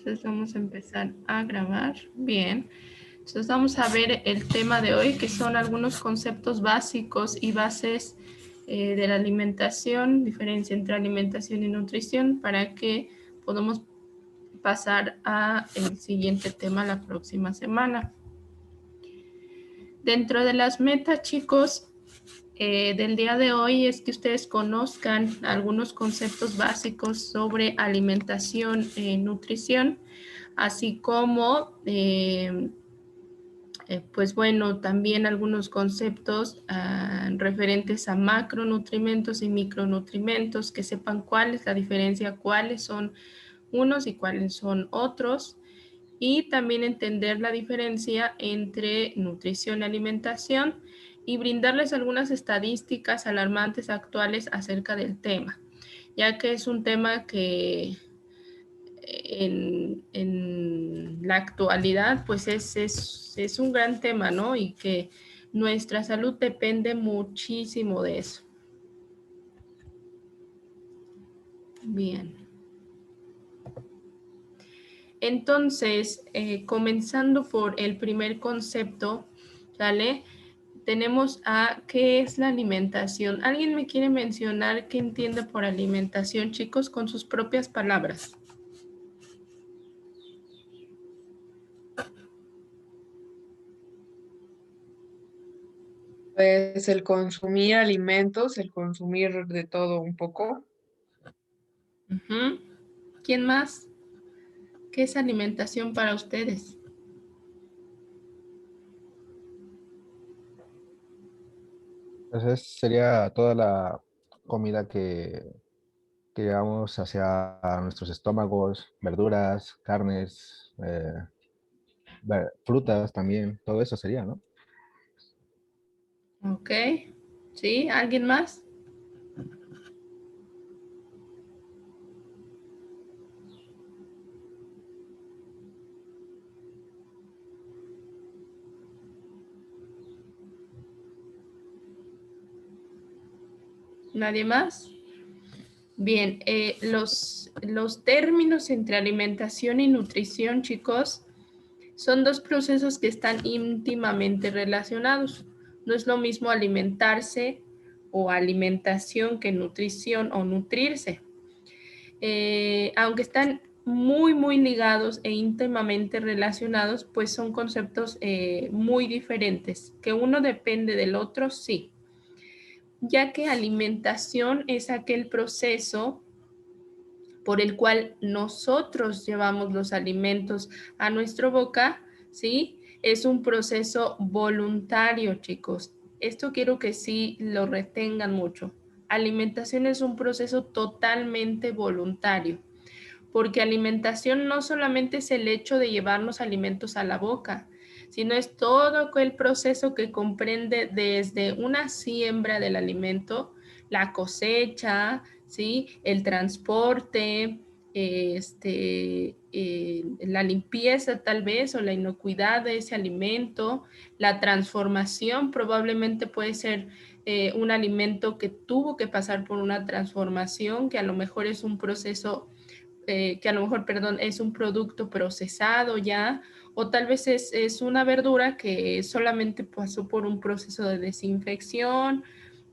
Entonces vamos a empezar a grabar. Bien. Entonces vamos a ver el tema de hoy, que son algunos conceptos básicos y bases de la alimentación, diferencia entre alimentación y nutrición, para que podamos pasar a el siguiente tema la próxima semana. Dentro de las metas, chicos, del día de hoy es que ustedes conozcan algunos conceptos básicos sobre alimentación y nutrición, así como, pues bueno, también algunos conceptos referentes a macronutrimentos y micronutrimentos, que sepan cuál es la diferencia, cuáles son unos y cuáles son otros, y también entender la diferencia entre nutrición y alimentación y brindarles algunas estadísticas alarmantes actuales acerca del tema, ya que es un tema que en la actualidad pues es un gran tema, ¿no? Y que nuestra salud depende muchísimo de eso. Bien. Entonces, comenzando por el primer concepto, ¿sale? Tenemos a ¿qué es la alimentación? ¿Alguien me quiere mencionar qué entiende por alimentación, chicos, con sus propias palabras? Pues el consumir alimentos, el consumir de todo un poco. Uh-huh. ¿Quién más? ¿Qué es alimentación para ustedes? Entonces sería toda la comida que llevamos hacia nuestros estómagos, verduras, carnes, frutas también, todo eso sería, ¿no? Ok. ¿Sí? ¿Alguien más? ¿Nadie más? Bien, los términos entre alimentación y nutrición, chicos, son dos procesos que están íntimamente relacionados. No es lo mismo alimentarse o alimentación que nutrición o nutrirse. Aunque están muy ligados e íntimamente relacionados, pues son conceptos muy diferentes. Que uno depende del otro, sí. Ya que alimentación es aquel proceso por el cual nosotros llevamos los alimentos a nuestra boca, ¿sí? Es un proceso voluntario, chicos. Esto quiero que sí lo retengan mucho. Alimentación es un proceso totalmente voluntario, porque alimentación no solamente es el hecho de llevarnos alimentos a la boca, sino es todo el proceso que comprende desde una siembra del alimento, la cosecha, ¿sí? El transporte, la limpieza tal vez o la inocuidad de ese alimento, la transformación probablemente puede ser un alimento que tuvo que pasar por una transformación, que a lo mejor es un proceso perdón, es un producto procesado ya, o tal vez es una verdura que solamente pasó por un proceso de desinfección,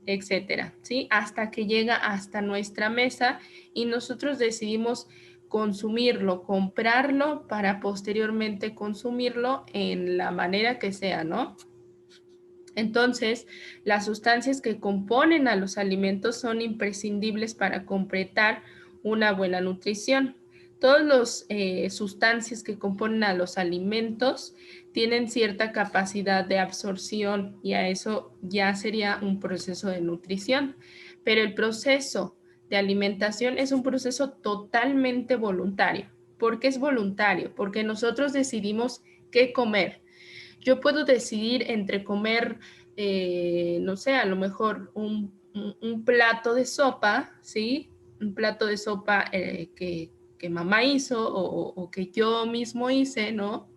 etcétera, ¿sí? Hasta que llega hasta nuestra mesa y nosotros decidimos consumirlo, comprarlo para posteriormente consumirlo en la manera que sea, ¿no? Entonces, las sustancias que componen a los alimentos son imprescindibles para completar una buena nutrición. Todas las sustancias que componen a los alimentos tienen cierta capacidad de absorción y a eso ya sería un proceso de nutrición. Pero el proceso de alimentación es un proceso totalmente voluntario. ¿Por qué es voluntario? Porque nosotros decidimos qué comer. Yo puedo decidir entre comer, no sé, a lo mejor un plato de sopa, ¿sí? Un plato de sopa que mamá hizo o que yo mismo hice, ¿no?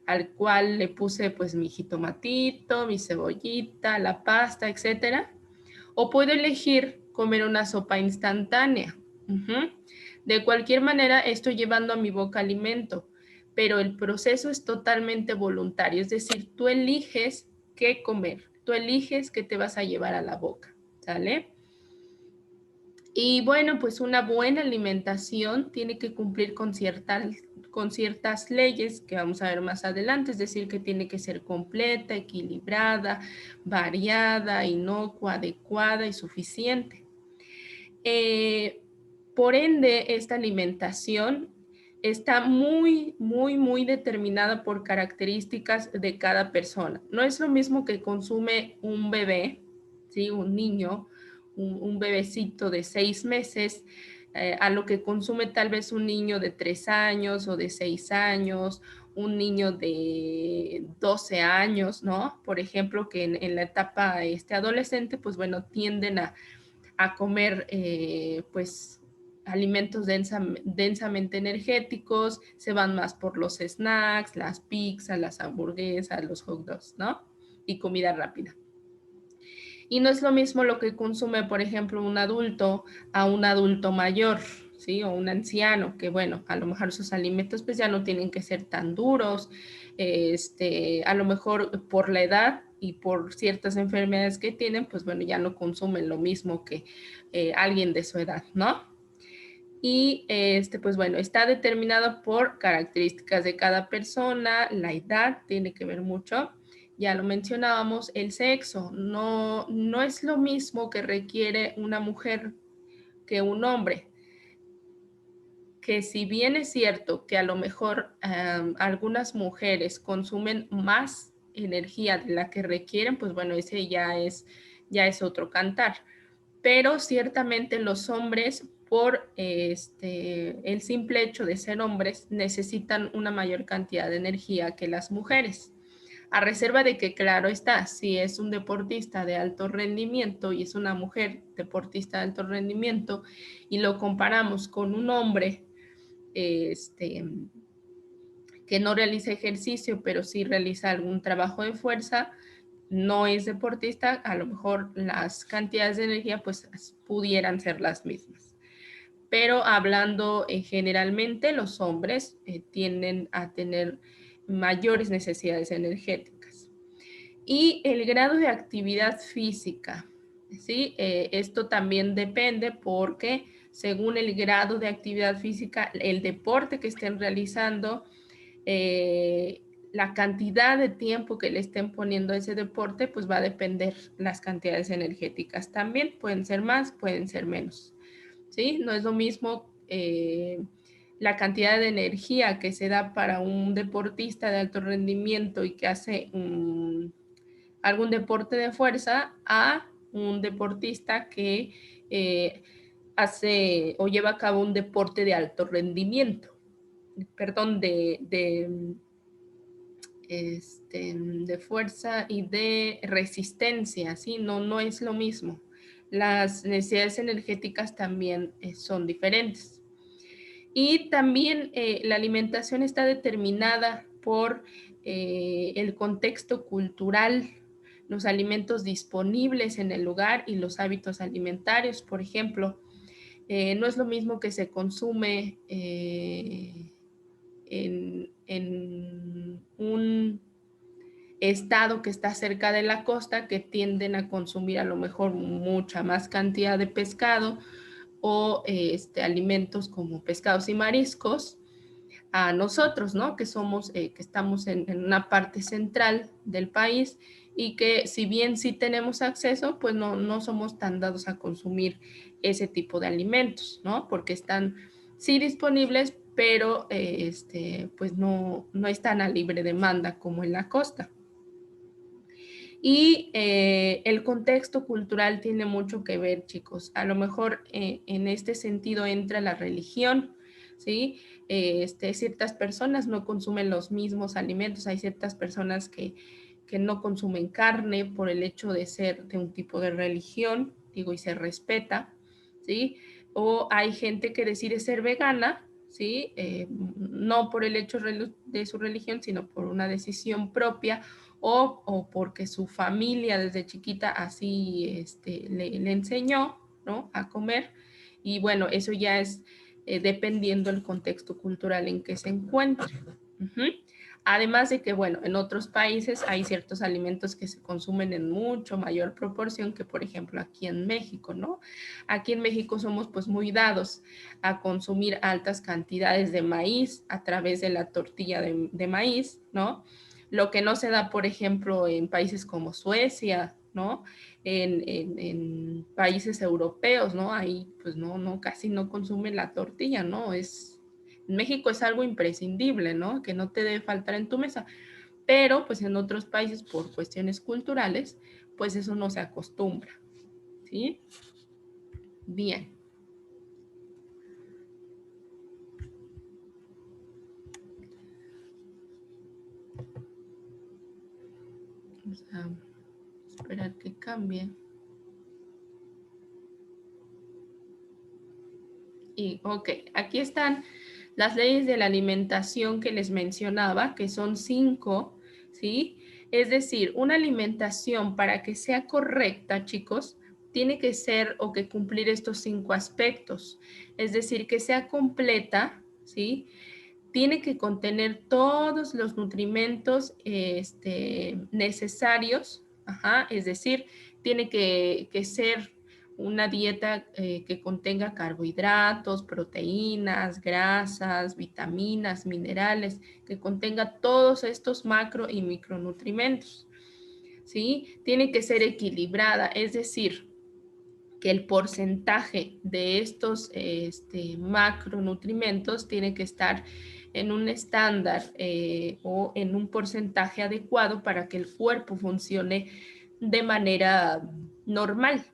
Al cual le puse pues mi jitomatito, mi cebollita, la pasta, etcétera. O puedo elegir comer una sopa instantánea. Uh-huh. De cualquier manera, estoy llevando a mi boca alimento, pero el proceso es totalmente voluntario, es decir, tú eliges qué comer, tú eliges qué te vas a llevar a la boca, ¿sale? Y bueno, pues una buena alimentación tiene que cumplir con ciertas leyes que vamos a ver más adelante, es decir, que tiene que ser completa, equilibrada, variada, inocua, adecuada y suficiente. Por ende, esta alimentación está muy determinada por características de cada persona. No es lo mismo que consume un bebé, ¿sí? Un niño, un bebecito de 6 meses, a lo que consume tal vez un niño de 3 años o de 6 años, un niño de 12 años, ¿no? Por ejemplo, que en la etapa adolescente, pues bueno, tienden a comer pues alimentos densamente energéticos, se van más por los snacks, las pizzas, las hamburguesas, los hot dogs, ¿no? Y comida rápida. Y no es lo mismo lo que consume, por ejemplo, un adulto a un adulto mayor, ¿sí? O un anciano, que bueno, a lo mejor sus alimentos pues ya no tienen que ser tan duros, a lo mejor por la edad y por ciertas enfermedades que tienen, pues bueno, ya no consumen lo mismo que alguien de su edad, ¿no? Y pues bueno, está determinado por características de cada persona, la edad tiene que ver mucho, ya lo mencionábamos, el sexo, no es lo mismo que requiere una mujer que un hombre, que si bien es cierto que a lo mejor algunas mujeres consumen más energía de la que requieren, pues bueno, ese ya es otro cantar. Pero ciertamente los hombres, por el simple hecho de ser hombres, necesitan una mayor cantidad de energía que las mujeres. A reserva de que, claro está, si es un deportista de alto rendimiento y es una mujer deportista de alto rendimiento y lo comparamos con un hombre que no realiza ejercicio, pero sí realiza algún trabajo de fuerza, no es deportista, a lo mejor las cantidades de energía pues pudieran ser las mismas. Pero hablando generalmente, los hombres tienden a tener mayores necesidades energéticas. Y el grado de actividad física, ¿sí? Esto también depende porque según el grado de actividad física, el deporte que estén realizando, la cantidad de tiempo que le estén poniendo a ese deporte, pues va a depender las cantidades energéticas también. Pueden ser más, pueden ser menos, ¿sí? No es lo mismo la cantidad de energía que se da para un deportista de alto rendimiento y que hace algún deporte de fuerza a un deportista que hace o lleva a cabo un deporte de alto rendimiento, perdón, de fuerza y de resistencia, ¿sí? No es lo mismo. Las necesidades energéticas también son diferentes. Y también la alimentación está determinada por el contexto cultural, los alimentos disponibles en el lugar y los hábitos alimentarios. Por ejemplo, no es lo mismo que se consume en un estado que está cerca de la costa, que tienden a consumir a lo mejor mucha más cantidad de pescado o alimentos como pescados y mariscos, a nosotros, ¿no? Que somos, que estamos en una parte central del país y que si bien sí tenemos acceso, pues no somos tan dados a consumir ese tipo de alimentos, ¿no? Porque están sí disponibles, pero pues no están a libre demanda como en la costa. Y el contexto cultural tiene mucho que ver, chicos. A lo mejor en este sentido entra la religión, ¿sí? Ciertas personas no consumen los mismos alimentos, hay ciertas personas que no consumen carne por el hecho de ser de un tipo de religión, digo, y se respeta, ¿sí? O hay gente que decide ser vegana, ¿sí? No por el hecho de su religión, sino por una decisión propia o porque su familia desde chiquita así le enseñó, ¿no? A comer. Y bueno, eso ya es dependiendo del contexto cultural en que se encuentre. Además de que, bueno, en otros países hay ciertos alimentos que se consumen en mucho mayor proporción que, por ejemplo, aquí en México, ¿no? Aquí en México somos pues muy dados a consumir altas cantidades de maíz a través de la tortilla de maíz, ¿no? Lo que no se da, por ejemplo, en países como Suecia, ¿no? En países europeos, ¿no? Ahí pues no, casi no consumen la tortilla, ¿no? En México es algo imprescindible, ¿no? Que no te debe faltar en tu mesa, pero pues en otros países por cuestiones culturales, pues eso no se acostumbra, ¿sí? Bien. Vamos a esperar que cambie. Y ok, aquí están las leyes de la alimentación que les mencionaba, que son 5, ¿sí? Es decir, una alimentación para que sea correcta, chicos, tiene que ser o que cumplir estos 5 aspectos. Es decir, que sea completa, ¿sí? Tiene que contener todos los nutrimentos necesarios, es decir, tiene que ser una dieta que contenga carbohidratos, proteínas, grasas, vitaminas, minerales, que contenga todos estos macro y micronutrimentos, ¿sí? Tiene que ser equilibrada, es decir, que el porcentaje de estos macronutrimentos tiene que estar en un estándar o en un porcentaje adecuado para que el cuerpo funcione de manera normal.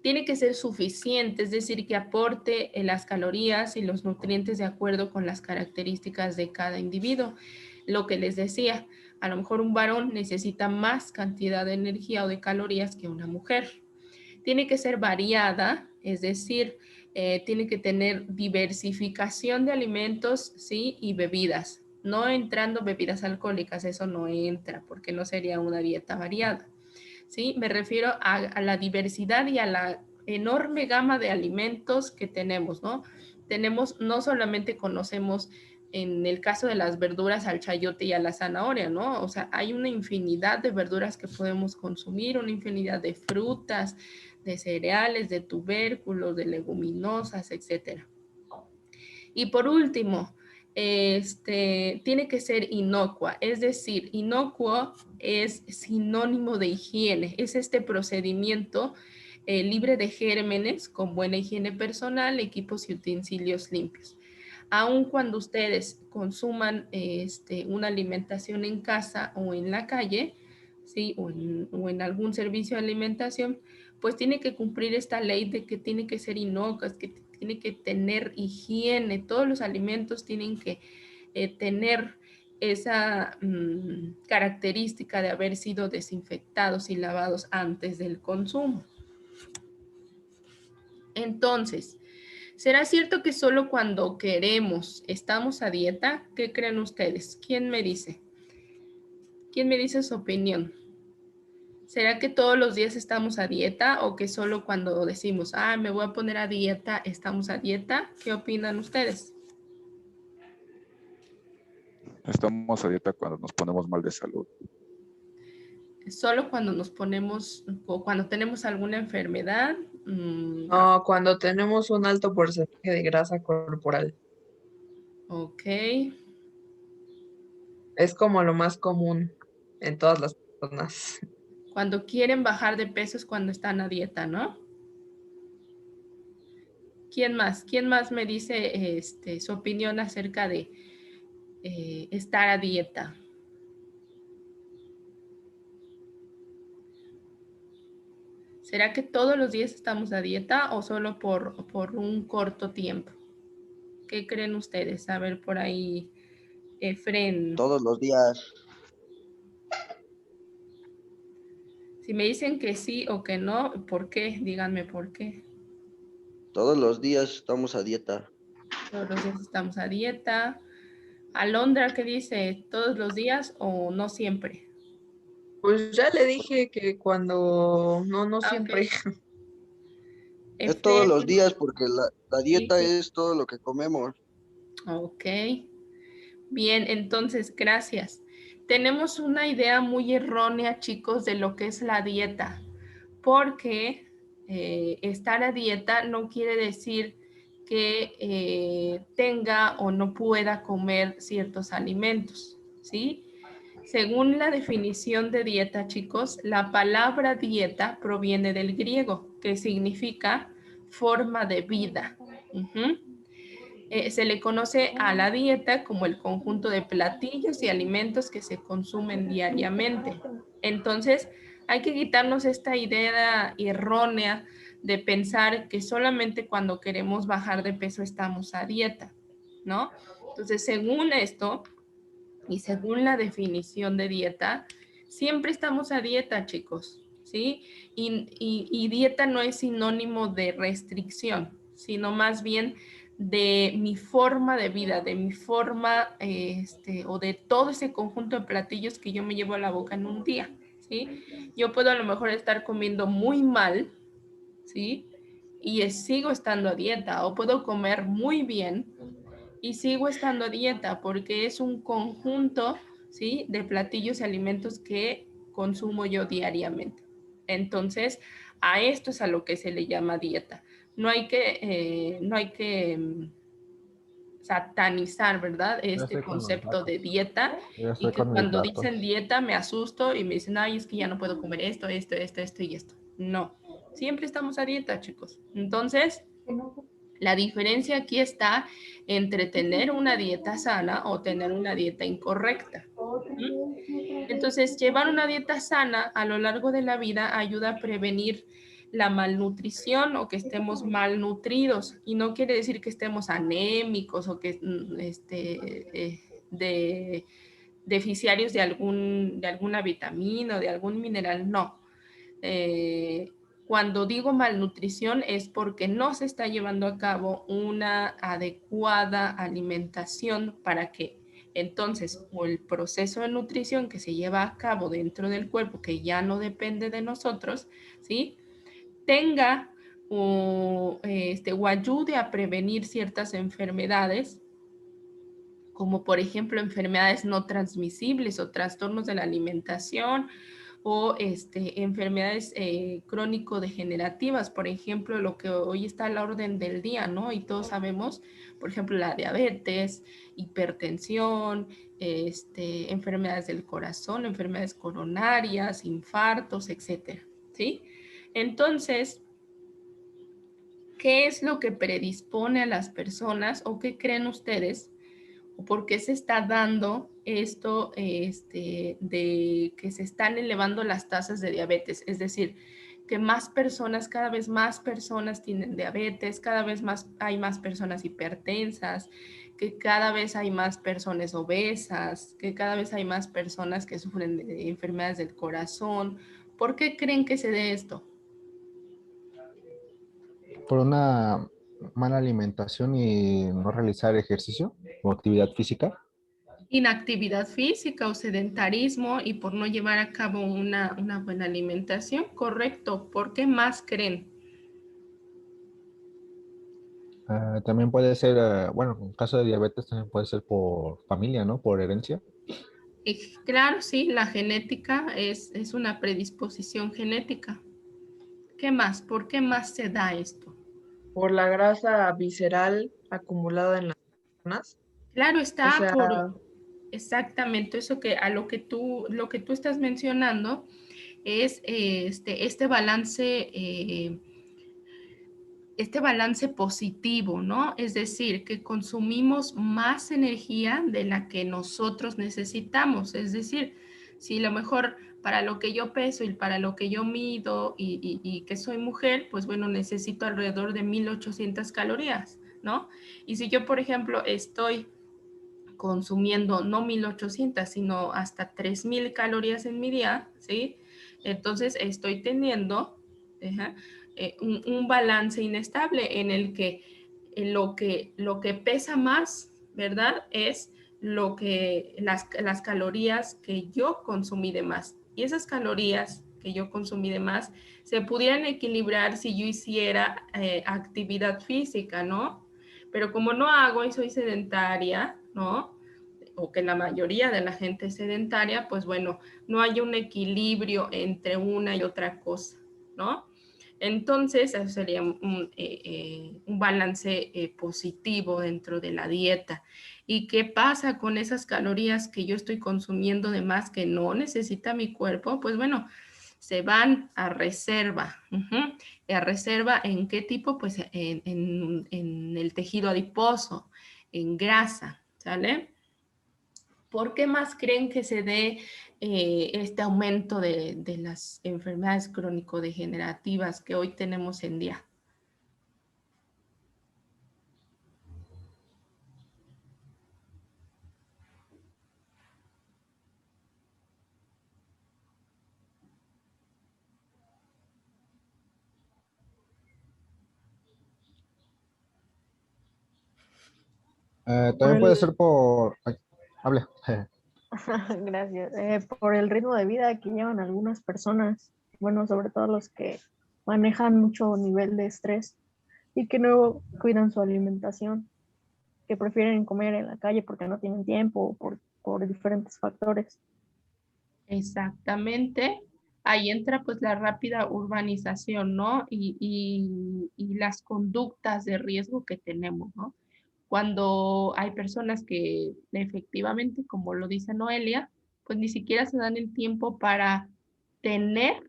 Tiene que ser suficiente, es decir, que aporte las calorías y los nutrientes de acuerdo con las características de cada individuo. Lo que les decía, a lo mejor un varón necesita más cantidad de energía o de calorías que una mujer. Tiene que ser variada, es decir, tiene que tener diversificación de alimentos, ¿sí? Y bebidas. No entrando bebidas alcohólicas, eso no entra porque no sería una dieta variada. ¿Sí? Me refiero a la diversidad y a la enorme gama de alimentos que tenemos, ¿no? Tenemos, no solamente conocemos en el caso de las verduras al chayote y a la zanahoria, ¿no? O sea, hay una infinidad de verduras que podemos consumir, una infinidad de frutas, de cereales, de tubérculos, de leguminosas, etcétera. Y por último, tiene que ser inocua, es decir, inocuo es sinónimo de higiene, es este procedimiento libre de gérmenes, con buena higiene personal, equipos y utensilios limpios. Aun cuando ustedes consuman una alimentación en casa o en la calle, ¿sí? o en algún servicio de alimentación, pues tiene que cumplir esta ley de que tiene que ser inocuo, que tiene que tener higiene, todos los alimentos tienen que tener esa característica de haber sido desinfectados y lavados antes del consumo. Entonces, ¿será cierto que solo cuando queremos estamos a dieta? ¿Qué creen ustedes? ¿Quién me dice? ¿Quién me dice su opinión? ¿Será que todos los días estamos a dieta o que solo cuando decimos, me voy a poner a dieta, estamos a dieta? ¿Qué opinan ustedes? Estamos a dieta cuando nos ponemos mal de salud. Solo cuando nos ponemos o cuando tenemos alguna enfermedad. No, cuando tenemos un alto porcentaje de grasa corporal. Ok. Es como lo más común en todas las personas. Cuando quieren bajar de peso es cuando están a dieta, ¿no? ¿Quién más? ¿Quién más me dice su opinión acerca de estar a dieta? ¿Será que todos los días estamos a dieta o solo por un corto tiempo? ¿Qué creen ustedes? A ver, por ahí, Efren. Todos los días. Si me dicen que sí o que no, ¿por qué? Díganme por qué. Todos los días estamos a dieta. Todos los días estamos a dieta. Alondra, ¿qué dice? ¿Todos los días o no siempre? Pues ya le dije que cuando no siempre. Okay. Es todos los Efecto. días porque la Sí, dieta sí. es todo lo que comemos. Ok. Bien, entonces, gracias. Tenemos una idea muy errónea, chicos, de lo que es la dieta, porque estar a dieta no quiere decir que tenga o no pueda comer ciertos alimentos, ¿sí? Según la definición de dieta, chicos, la palabra dieta proviene del griego, que significa forma de vida. Ujú. Se le conoce a la dieta como el conjunto de platillos y alimentos que se consumen diariamente. Entonces, hay que quitarnos esta idea errónea de pensar que solamente cuando queremos bajar de peso estamos a dieta, ¿no? Entonces, según esto y según la definición de dieta, siempre estamos a dieta, chicos, ¿sí? Y dieta no es sinónimo de restricción, sino más bien de mi forma de vida, de mi forma, o de todo ese conjunto de platillos que yo me llevo a la boca en un día, ¿sí? Yo puedo a lo mejor estar comiendo muy mal, ¿sí? Y sigo estando a dieta, o puedo comer muy bien y sigo estando a dieta porque es un conjunto, ¿sí?, de platillos y alimentos que consumo yo diariamente. Entonces, a esto es a lo que se le llama dieta. No hay que satanizar, ¿verdad? Ya Este estoy con los concepto de datos. dieta, Ya y estoy que con mis cuando dicen datos. dieta me asusto y me dicen, ay, es que ya no puedo comer esto, esto y esto. No, siempre estamos a dieta, chicos. Entonces, la diferencia aquí está entre tener una dieta sana o tener una dieta incorrecta. Entonces, llevar una dieta sana a lo largo de la vida ayuda a prevenir la malnutrición o que estemos malnutridos. Y no quiere decir que estemos anémicos o que deficiarios de alguna vitamina o de algún mineral, no. Cuando digo malnutrición es porque no se está llevando a cabo una adecuada alimentación para que entonces o el proceso de nutrición que se lleva a cabo dentro del cuerpo, que ya no depende de nosotros, ¿sí?, tenga o ayude a prevenir ciertas enfermedades, como por ejemplo enfermedades no transmisibles o trastornos de la alimentación, o enfermedades crónico-degenerativas, por ejemplo, lo que hoy está a la orden del día, ¿no? Y todos sabemos, por ejemplo, la diabetes, hipertensión, enfermedades del corazón, enfermedades coronarias, infartos, etcétera, ¿sí? Entonces, ¿qué es lo que predispone a las personas o qué creen ustedes o por qué se está dando esto de que se están elevando las tasas de diabetes? Es decir, que cada vez más personas tienen diabetes, cada vez más hay más personas hipertensas, que cada vez hay más personas obesas, que cada vez hay más personas que sufren de enfermedades del corazón. ¿Por qué creen que se dé esto? Por una mala alimentación y no realizar ejercicio o actividad física. Inactividad física o sedentarismo y por no llevar a cabo una buena alimentación, correcto. ¿Por qué más creen? También puede ser, bueno, en caso de diabetes también puede ser por familia, ¿no? Por herencia. Claro, sí, la genética es una predisposición genética. ¿Qué más? ¿Por qué más se da esto? Por la grasa visceral acumulada en las personas. Claro O está sea, por exactamente eso que a lo que tú estás mencionando es este balance positivo, ¿no? Es decir, que consumimos más energía de la que nosotros necesitamos. Es decir, si a lo mejor para lo que yo peso y para lo que yo mido y que soy mujer, pues bueno, necesito alrededor de 1800 calorías, ¿no? Y si yo, por ejemplo, estoy consumiendo no 1800, sino hasta 3000 calorías en mi día, ¿sí? Entonces estoy teniendo un balance inestable en el que lo que pesa más, ¿verdad? Es las calorías que yo consumí de más. Y esas calorías que yo consumí de más, se pudieran equilibrar si yo hiciera actividad física, ¿no? Pero como no hago y soy sedentaria, ¿no? O que la mayoría de la gente es sedentaria, pues bueno, no hay un equilibrio entre una y otra cosa, ¿no? Entonces, eso sería un balance positivo dentro de la dieta. ¿Y qué pasa con esas calorías que yo estoy consumiendo de más que no necesita mi cuerpo? Pues bueno, se van a reserva. ¿A reserva en qué tipo? Pues en el tejido adiposo, en grasa, ¿sale? ¿Por qué más creen que se dé este aumento de las enfermedades crónico-degenerativas que hoy tenemos en día? También puede ser por... ay, hable. Gracias. Por el ritmo de vida que llevan algunas personas, bueno, sobre todo los que manejan mucho nivel de estrés y que no cuidan su alimentación, que prefieren comer en la calle porque no tienen tiempo, por diferentes factores. Exactamente. Ahí entra pues la rápida urbanización, ¿no? Y las conductas de riesgo que tenemos, ¿no? Cuando hay personas que efectivamente, como lo dice Noelia, pues ni siquiera se dan el tiempo para tener,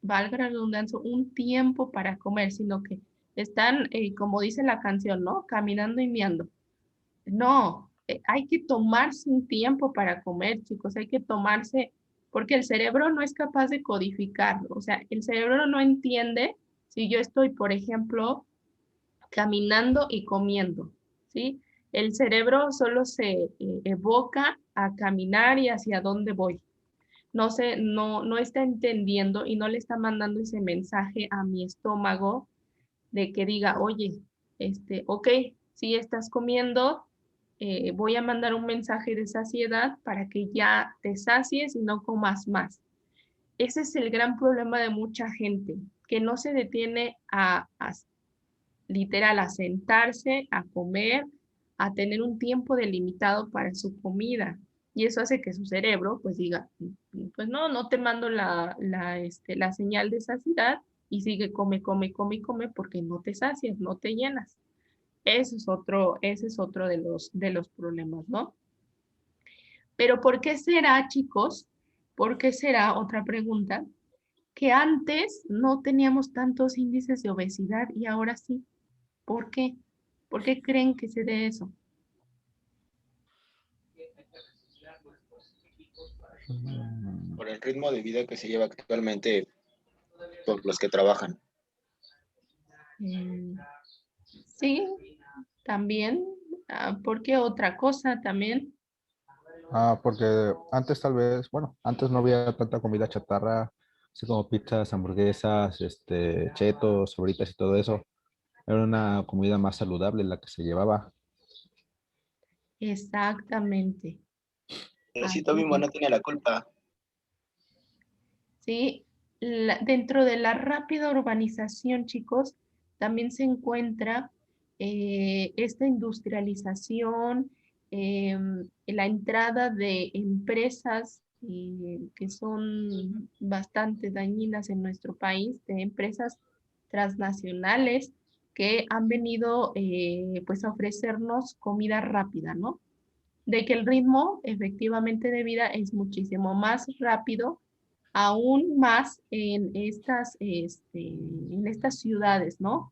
valga la redundancia, un tiempo para comer, sino que están, como dice la canción, ¿no? Caminando y meando. No, hay que tomarse un tiempo para comer, chicos, hay que tomarse, porque el cerebro no es capaz de codificarlo, o sea, el cerebro no entiende si yo estoy, por ejemplo, caminando y comiendo, ¿sí? El cerebro solo se evoca a caminar y hacia dónde voy. No está entendiendo y no le está mandando ese mensaje a mi estómago de que diga, oye, ok, si estás comiendo, voy a mandar un mensaje de saciedad para que ya te sacies y no comas más. Ese es el gran problema de mucha gente, que no se detiene literal, a sentarse, a comer, a tener un tiempo delimitado para su comida. Y eso hace que su cerebro pues diga, pues no te mando la señal de saciedad y sigue come porque no te sacias, no te llenas. Ese es otro de los problemas, ¿no? Pero ¿por qué será, chicos? ¿Por qué será, otra pregunta, que antes no teníamos tantos índices de obesidad y ahora sí? ¿Por qué? ¿Por qué creen que se dé eso? Por el ritmo de vida que se lleva actualmente por los que trabajan. Sí, también. ¿Por qué otra cosa también? Porque antes tal vez, bueno, antes no había tanta comida chatarra, así como pizzas, hamburguesas, chetos, sabritas y todo eso. Era una comida más saludable la que se llevaba. Exactamente. Luisito Bimbo no tiene la culpa. Sí, dentro de la rápida urbanización, chicos, también se encuentra esta industrialización, la entrada de empresas que son bastante dañinas en nuestro país, de empresas transnacionales que han venido pues a ofrecernos comida rápida, ¿no? De que el ritmo efectivamente de vida es muchísimo más rápido, aún más en estas ciudades, ¿no?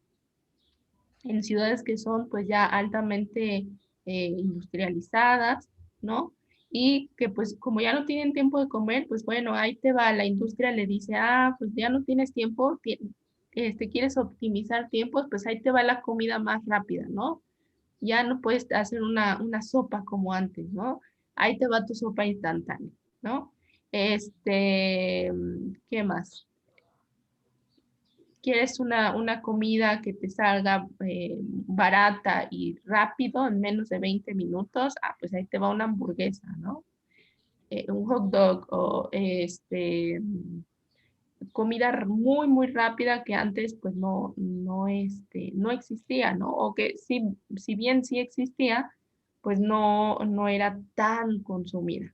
En ciudades que son pues ya altamente industrializadas, ¿no? Y que pues como ya no tienen tiempo de comer, pues bueno, ahí te va, la industria le dice, pues ya no tienes tiempo, quieres optimizar tiempos, pues ahí te va la comida más rápida, ¿no? Ya no puedes hacer una sopa como antes, ¿no? Ahí te va tu sopa instantánea, ¿no? ¿Qué más? ¿Quieres una comida que te salga barata y rápido, en menos de 20 minutos? Pues ahí te va una hamburguesa, ¿no? Un hot dog o comida muy, muy rápida que antes pues no existía, ¿no? O que sí, si bien sí existía, pues no era tan consumida.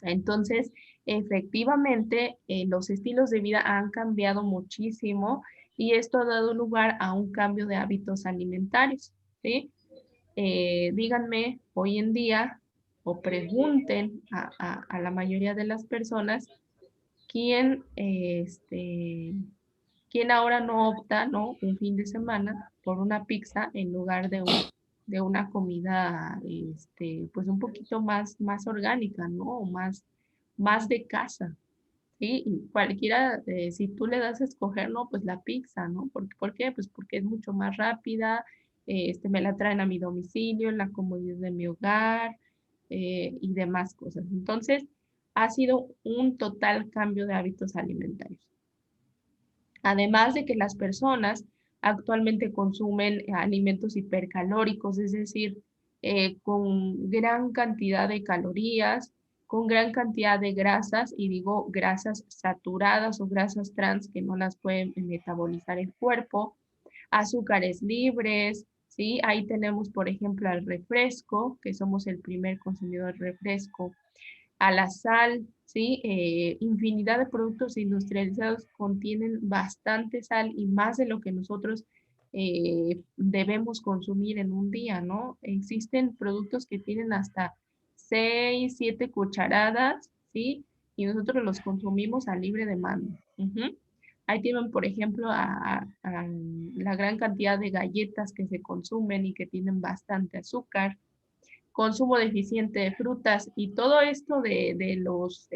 Entonces, efectivamente, los estilos de vida han cambiado muchísimo y esto ha dado lugar a un cambio de hábitos alimentarios, ¿sí? Díganme hoy en día o pregunten a la mayoría de las personas quién, quién ahora no opta, ¿no? Un fin de semana por una pizza en lugar de una comida, pues un poquito más orgánica, ¿no? O más de casa, ¿sí? Y cualquiera, si tú le das a escoger, no, pues la pizza, ¿no? ¿Por qué? Pues porque es mucho más rápida, me la traen a mi domicilio, en la comodidad de mi hogar, y demás cosas. Entonces, ha sido un total cambio de hábitos alimentarios. Además de que las personas actualmente consumen alimentos hipercalóricos, es decir, con gran cantidad de calorías, con gran cantidad de grasas, y digo grasas saturadas o grasas trans que no las pueden metabolizar el cuerpo, azúcares libres, ¿sí? Ahí tenemos, por ejemplo, al refresco, que somos el primer consumidor de refresco, a la sal, ¿sí? Infinidad de productos industrializados contienen bastante sal y más de lo que nosotros debemos consumir en un día, ¿no? Existen productos que tienen hasta 6, 7 cucharadas, ¿sí? Y nosotros los consumimos a libre demanda. Ahí tienen, por ejemplo, a la gran cantidad de galletas que se consumen y que tienen bastante azúcar, consumo deficiente de frutas y todo esto de los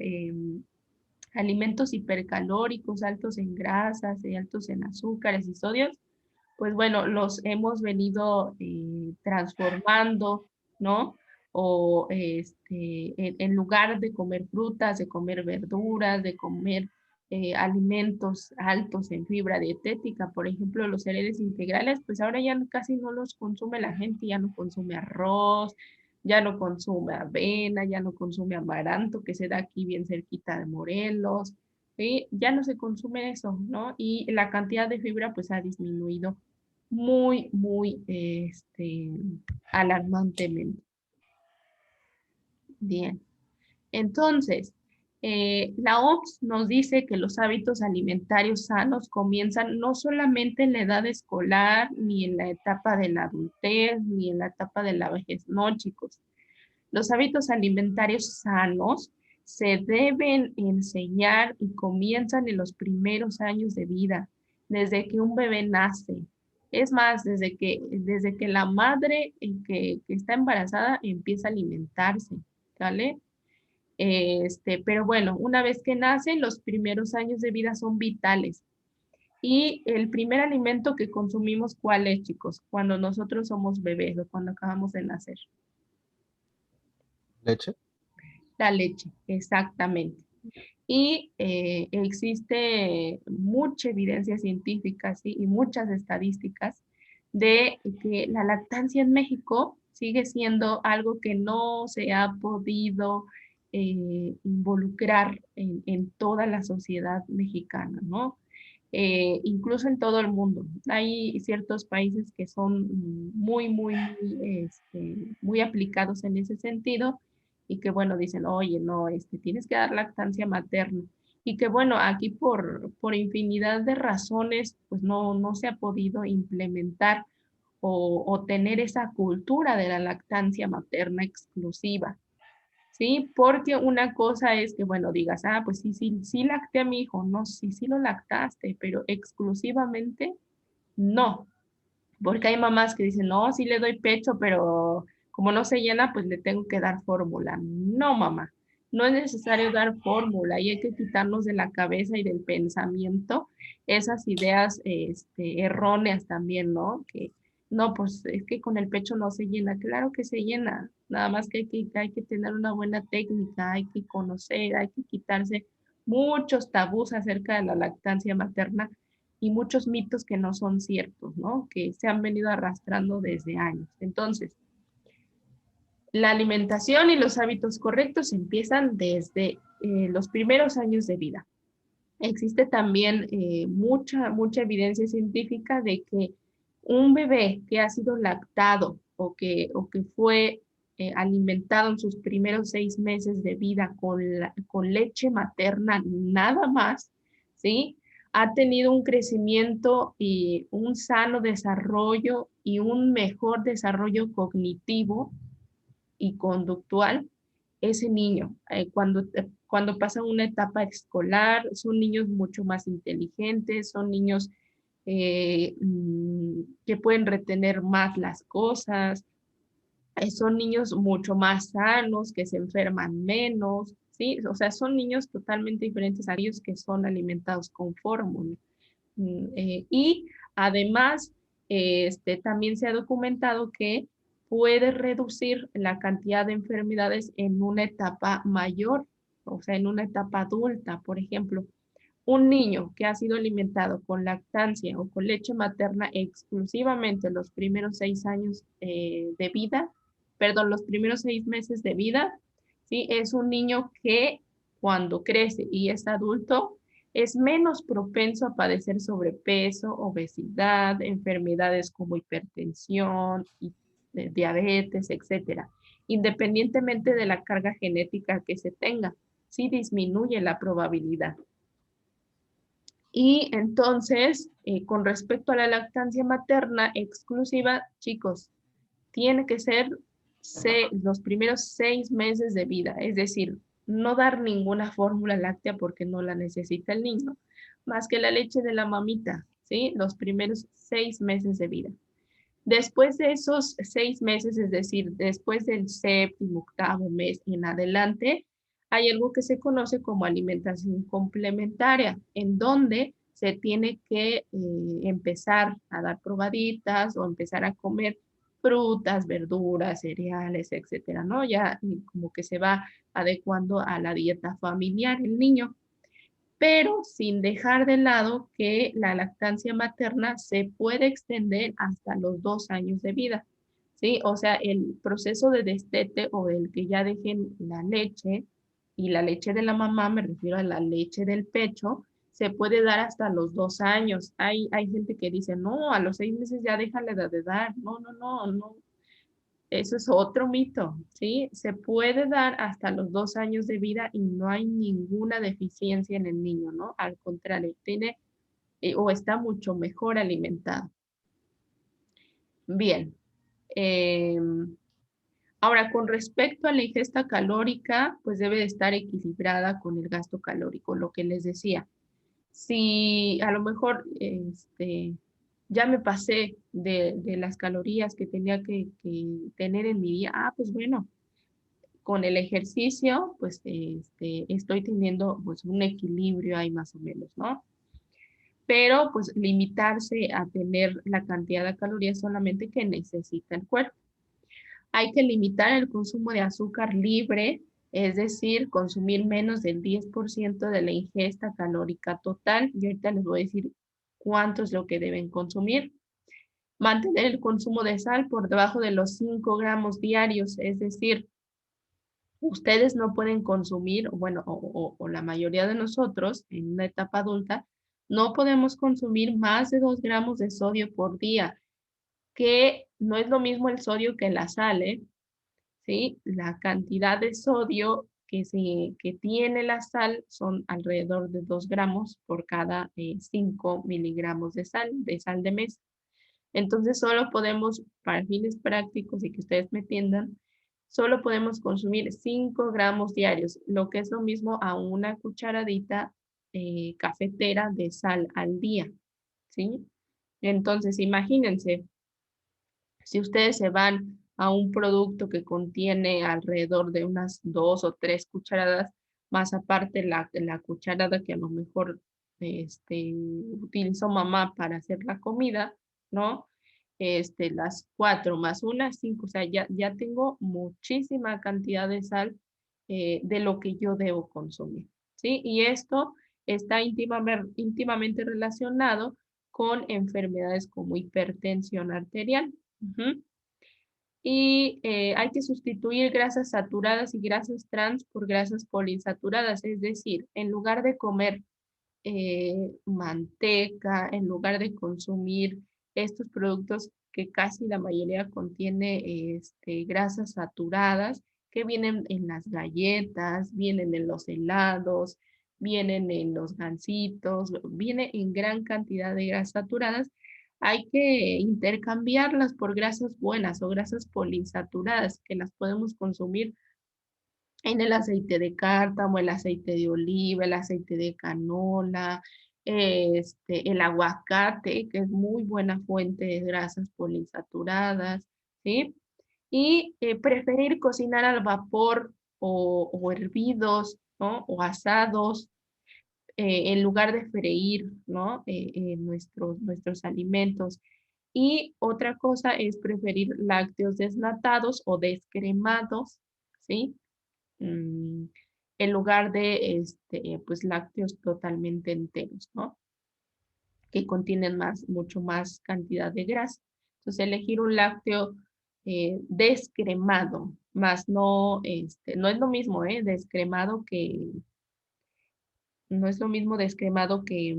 alimentos hipercalóricos, altos en grasas y altos en azúcares y sodios, pues bueno, los hemos venido transformando, ¿no? O en lugar de comer frutas, de comer verduras, de comer alimentos altos en fibra dietética, por ejemplo, los cereales integrales, pues ahora ya casi no los consume la gente, ya no consume arroz, ya no consume avena, ya no consume amaranto, que se da aquí bien cerquita de Morelos, ¿sí? Ya no se consume eso, ¿no? Y la cantidad de fibra pues ha disminuido muy, muy alarmantemente. Bien. Entonces, la OMS nos dice que los hábitos alimentarios sanos comienzan no solamente en la edad escolar, ni en la etapa de la adultez, ni en la etapa de la vejez, no, chicos. Los hábitos alimentarios sanos se deben enseñar y comienzan en los primeros años de vida, desde que un bebé nace. Es más, desde que la madre que está embarazada empieza a alimentarse, ¿vale? Pero bueno, una vez que nacen, los primeros años de vida son vitales. Y el primer alimento que consumimos, ¿cuál es, chicos? Cuando nosotros somos bebés o cuando acabamos de nacer. ¿Leche? La leche, exactamente. Y existe mucha evidencia científica, ¿sí? Y muchas estadísticas de que la lactancia en México sigue siendo algo que no se ha podido involucrar en toda la sociedad mexicana, ¿no? Incluso en todo el mundo. Hay ciertos países que son muy aplicados en ese sentido y que, bueno, dicen, oye, no, tienes que dar lactancia materna. Y que, bueno, aquí por infinidad de razones, pues no se ha podido implementar o tener esa cultura de la lactancia materna exclusiva. ¿Sí? Porque una cosa es que, bueno, digas, pues sí lacté a mi hijo, no, sí lo lactaste, pero exclusivamente no. Porque hay mamás que dicen, no, sí le doy pecho, pero como no se llena, pues le tengo que dar fórmula. No, mamá, no es necesario dar fórmula y hay que quitarnos de la cabeza y del pensamiento esas ideas erróneas también, ¿no? Que no, pues es que con el pecho no se llena. Claro que se llena, nada más que hay que tener una buena técnica, hay que conocer, hay que quitarse muchos tabús acerca de la lactancia materna y muchos mitos que no son ciertos, ¿no? Que se han venido arrastrando desde años. Entonces, la alimentación y los hábitos correctos empiezan desde los primeros años de vida. Existe también mucha evidencia científica de que un bebé que ha sido lactado o que fue alimentado en sus primeros 6 meses de vida con leche materna nada más, ¿sí? Ha tenido un crecimiento y un sano desarrollo y un mejor desarrollo cognitivo y conductual ese niño. Cuando pasa una etapa escolar, son niños mucho más inteligentes, son niños que pueden retener más las cosas, son niños mucho más sanos, que se enferman menos, ¿sí? O sea, son niños totalmente diferentes a aquellos que son alimentados con fórmula. Y además, también se ha documentado que puede reducir la cantidad de enfermedades en una etapa mayor, o sea, en una etapa adulta. Por ejemplo, un niño que ha sido alimentado con lactancia o con leche materna exclusivamente los primeros 6 años de vida, perdón, los primeros 6 meses de vida, ¿sí? Es un niño que cuando crece y es adulto, es menos propenso a padecer sobrepeso, obesidad, enfermedades como hipertensión, y, diabetes, etcétera, independientemente de la carga genética que se tenga, sí disminuye la probabilidad. Y entonces, con respecto a la lactancia materna exclusiva, chicos, tiene que ser los primeros 6 meses de vida, es decir, no dar ninguna fórmula láctea porque no la necesita el niño, más que la leche de la mamita, ¿sí? Los primeros 6 meses de vida. Después de esos 6 meses, es decir, después del séptimo, octavo mes en adelante, hay algo que se conoce como alimentación complementaria, en donde se tiene que empezar a dar probaditas o empezar a comer frutas, verduras, cereales, etcétera, ¿no? Ya como que se va adecuando a la dieta familiar el niño, pero sin dejar de lado que la lactancia materna se puede extender hasta los 2 años de vida, ¿sí? O sea, el proceso de destete o el que ya dejen la leche y la leche de la mamá, me refiero a la leche del pecho, se puede dar hasta los 2 años. Hay gente que dice, no, a los 6 meses ya déjale de dar. No, no, no, no. Eso es otro mito, ¿sí? Se puede dar hasta los 2 años de vida y no hay ninguna deficiencia en el niño, ¿no? Al contrario, tiene o está mucho mejor alimentado. Bien. Ahora, con respecto a la ingesta calórica, pues debe de estar equilibrada con el gasto calórico, lo que les decía. Si a lo mejor ya me pasé de las calorías que tenía que tener en mi día, pues bueno, con el ejercicio, pues estoy teniendo pues un equilibrio ahí más o menos, ¿no? Pero pues limitarse a tener la cantidad de calorías solamente que necesita el cuerpo. Hay que limitar el consumo de azúcar libre, es decir, consumir menos del 10% de la ingesta calórica total. Y ahorita les voy a decir cuánto es lo que deben consumir. Mantener el consumo de sal por debajo de los 5 gramos diarios, es decir, ustedes no pueden consumir, bueno, o la mayoría de nosotros en una etapa adulta, no podemos consumir más de 2 gramos de sodio por día, que no es lo mismo el sodio que la sal, ¿sí? La cantidad de sodio que tiene la sal son alrededor de 2 gramos por cada 5 miligramos de sal de mesa. Entonces solo podemos, para fines prácticos y que ustedes me entiendan, solo podemos consumir 5 gramos diarios, lo que es lo mismo a una cucharadita cafetera de sal al día, ¿sí? Entonces, imagínense, si ustedes se van a un producto que contiene alrededor de unas 2 o 3 cucharadas, más aparte la cucharada que a lo mejor utilizó mamá para hacer la comida, ¿no? Las 4 más 1, 5, o sea, ya tengo muchísima cantidad de sal de lo que yo debo consumir, ¿sí? Y esto está íntimamente relacionado con enfermedades como hipertensión arterial. Y hay que sustituir grasas saturadas y grasas trans por grasas poliinsaturadas, es decir, en lugar de comer manteca, en lugar de consumir estos productos que casi la mayoría contiene grasas saturadas, que vienen en las galletas, vienen en los helados, vienen en los gansitos, viene en gran cantidad de grasas saturadas. Hay que intercambiarlas por grasas buenas o grasas poliinsaturadas que las podemos consumir en el aceite de cártamo, el aceite de oliva, el aceite de canola, el aguacate, que es muy buena fuente de grasas poliinsaturadas, ¿sí? Y preferir cocinar al vapor o hervidos, ¿no? O asados, en lugar de freír, ¿no? Nuestros alimentos. Y otra cosa es preferir lácteos desnatados o descremados, ¿sí? mm, en lugar de pues lácteos totalmente enteros, ¿no? Que contienen mucho más cantidad de grasa. Entonces, elegir un lácteo descremado, más no, no es lo mismo, descremado no es lo mismo descremado que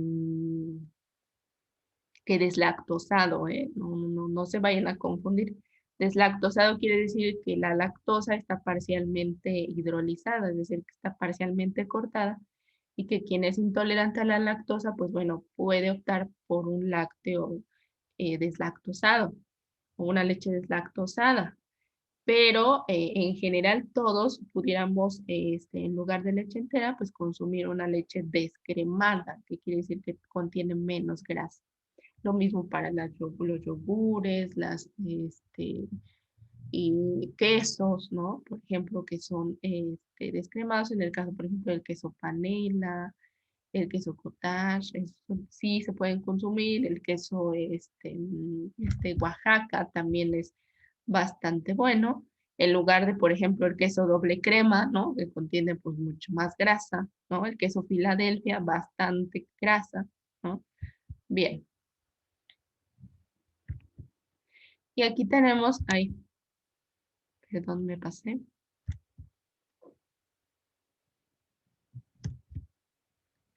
deslactosado, ¿eh? No se vayan a confundir. Deslactosado quiere decir que la lactosa está parcialmente hidrolizada, es decir, que está parcialmente cortada y que quien es intolerante a la lactosa, pues bueno, puede optar por un lácteo deslactosado o una leche deslactosada. Pero en general todos pudiéramos, en lugar de leche entera, pues consumir una leche descremada, que quiere decir que contiene menos grasa. Lo mismo para los yogures, y quesos, ¿no? Por ejemplo, que son descremados, en el caso, por ejemplo, del queso panela, el queso cottage, sí se pueden consumir, el queso Oaxaca también es bastante bueno, en lugar de, por ejemplo, el queso doble crema, ¿no? Que contiene pues mucho más grasa, ¿no? El queso Filadelfia, bastante grasa, ¿no? Bien. Y aquí tenemos, ay, perdón, me pasé.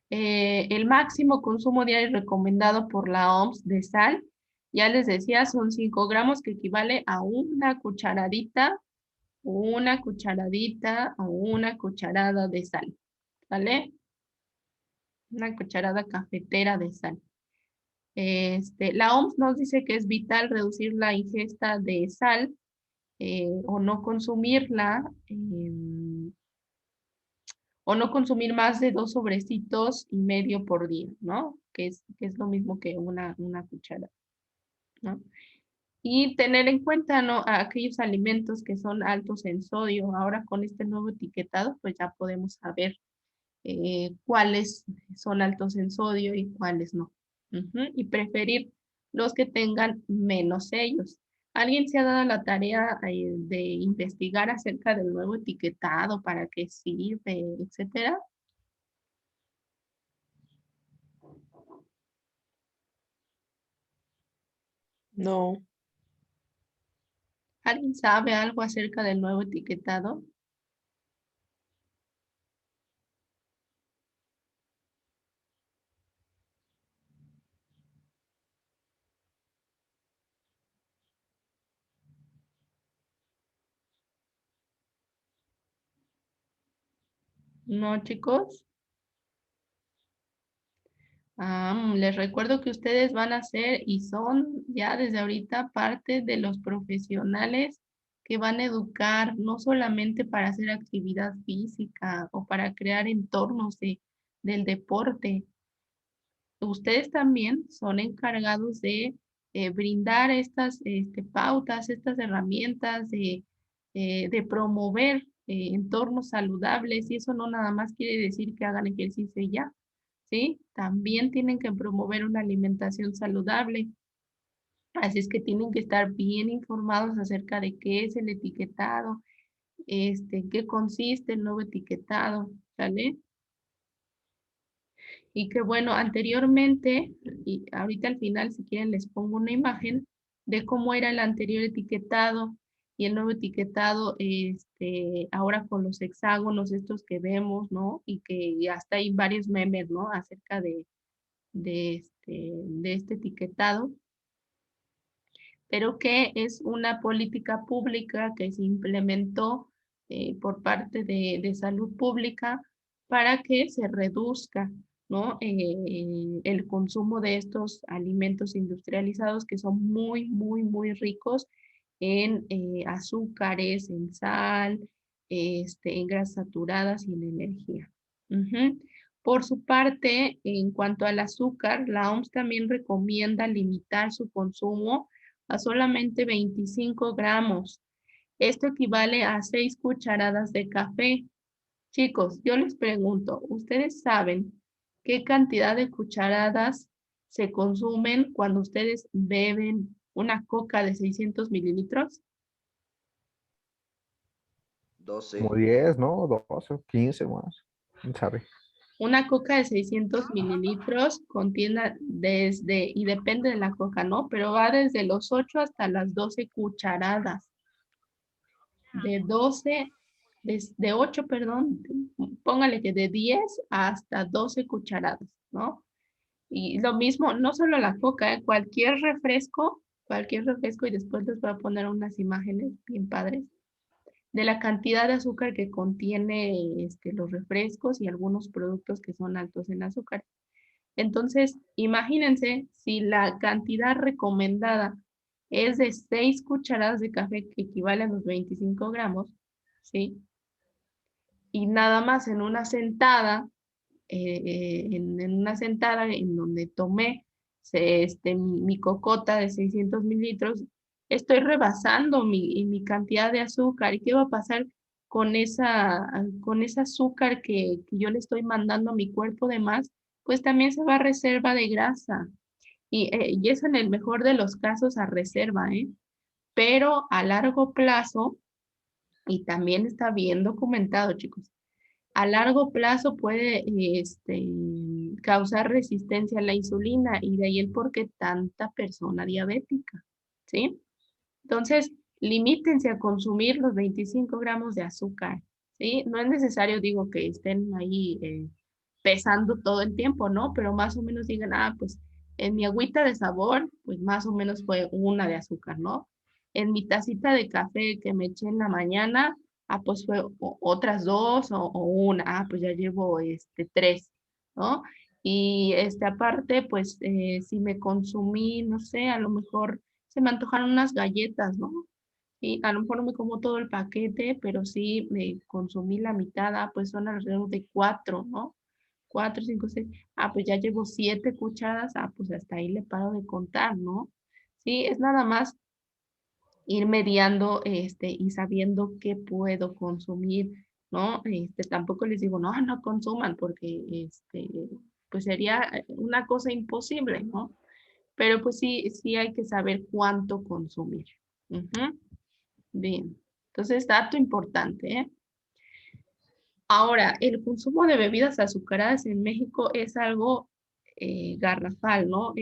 El máximo consumo diario recomendado por la OMS de sal, ya les decía, son 5 gramos, que equivale a una cucharadita o una cucharada de sal, ¿vale? Una cucharada cafetera de sal. La OMS nos dice que es vital reducir la ingesta de sal o no consumirla, o no consumir más de 2,5 sobrecitos por día, ¿no? Que es lo mismo que una cuchara, ¿no? Y tener en cuenta, ¿no? A aquellos alimentos que son altos en sodio. Ahora con este nuevo etiquetado, pues ya podemos saber cuáles son altos en sodio y cuáles no. Y preferir los que tengan menos sellos. ¿Alguien se ha dado la tarea de investigar acerca del nuevo etiquetado, para qué sirve, etcétera? No, ¿Alguien sabe algo acerca del nuevo etiquetado? ¿No, chicos? Les recuerdo que ustedes van a ser y son ya desde ahorita parte de los profesionales que van a educar, no solamente para hacer actividad física o para crear entornos del deporte. Ustedes también son encargados de brindar estas pautas, estas herramientas de promover entornos saludables, y eso no nada más quiere decir que hagan ejercicio y ya, ¿sí? También tienen que promover una alimentación saludable. Así es que tienen que estar bien informados acerca de qué es el etiquetado, en qué consiste el nuevo etiquetado, ¿sale? Y que bueno, anteriormente, y ahorita al final, si quieren, les pongo una imagen de cómo era el anterior etiquetado. y el nuevo etiquetado, ahora con los hexágonos estos que vemos, ¿no? Y que hasta hay varios memes, ¿no? Acerca de este etiquetado, pero que es una política pública que se implementó por parte de salud pública para que se reduzca, ¿no? El consumo de estos alimentos industrializados que son muy, muy, muy ricos en azúcares, en sal, en grasas saturadas y en energía. Ujú. Por su parte, en cuanto al azúcar, la OMS también recomienda limitar su consumo a solamente 25 gramos. Esto equivale a 6 cucharadas de café. Chicos, yo les pregunto, ¿ustedes saben qué cantidad de cucharadas se consumen cuando ustedes beben una coca de 600 mililitros? 12. Como 10, ¿no? 12, 15 más. ¿Quién sabe? Una coca de 600 mililitros contiene desde, y depende de la coca, ¿no? Pero va desde los 8 hasta las 12 cucharadas. De 12, de 8, perdón, póngale que de 10 hasta 12 cucharadas, ¿no? Y lo mismo, no solo la coca, cualquier refresco, y después les voy a poner unas imágenes bien padres de la cantidad de azúcar que contiene los refrescos y algunos productos que son altos en azúcar. Entonces, imagínense si la cantidad recomendada es de 6 cucharadas de café, que equivale a los 25 gramos, ¿sí? Y nada más en una sentada, en una sentada en donde tomé mi cocota de 600 mililitros, estoy rebasando mi cantidad de azúcar. ¿Y qué va a pasar con ese azúcar que yo le estoy mandando a mi cuerpo de más? Pues también se va a reserva de grasa. Y eso en el mejor de los casos a reserva, ¿eh? Pero a largo plazo, y también está bien documentado, chicos, a largo plazo puede causar resistencia a la insulina y de ahí el por qué tanta persona diabética, ¿sí? Entonces, limítense a consumir los 25 gramos de azúcar, ¿sí? No es necesario, digo, que estén ahí pesando todo el tiempo, ¿no? Pero más o menos digan, pues en mi agüita de sabor, pues más o menos fue una de azúcar, ¿no? En mi tacita de café que me eché en la mañana, pues fue otras dos o una, pues ya llevo tres, ¿no? Y aparte, pues si me consumí, no sé, a lo mejor se me antojaron unas galletas, ¿no? Y a lo mejor no me como todo el paquete, pero sí me consumí la mitad, pues son alrededor de cuatro, ¿no? Cuatro, cinco, seis. Pues ya llevo 7 cucharadas, pues hasta ahí le paro de contar, ¿no? Sí, es nada más ir mediando y sabiendo qué puedo consumir, ¿no? Tampoco les digo, no, no consuman, porque pues sería una cosa imposible, ¿no? Pero pues sí, sí hay que saber cuánto consumir. Ujú. Bien, entonces dato importante, ¿eh? Ahora, el consumo de bebidas azucaradas en México es algo garrafal, ¿no?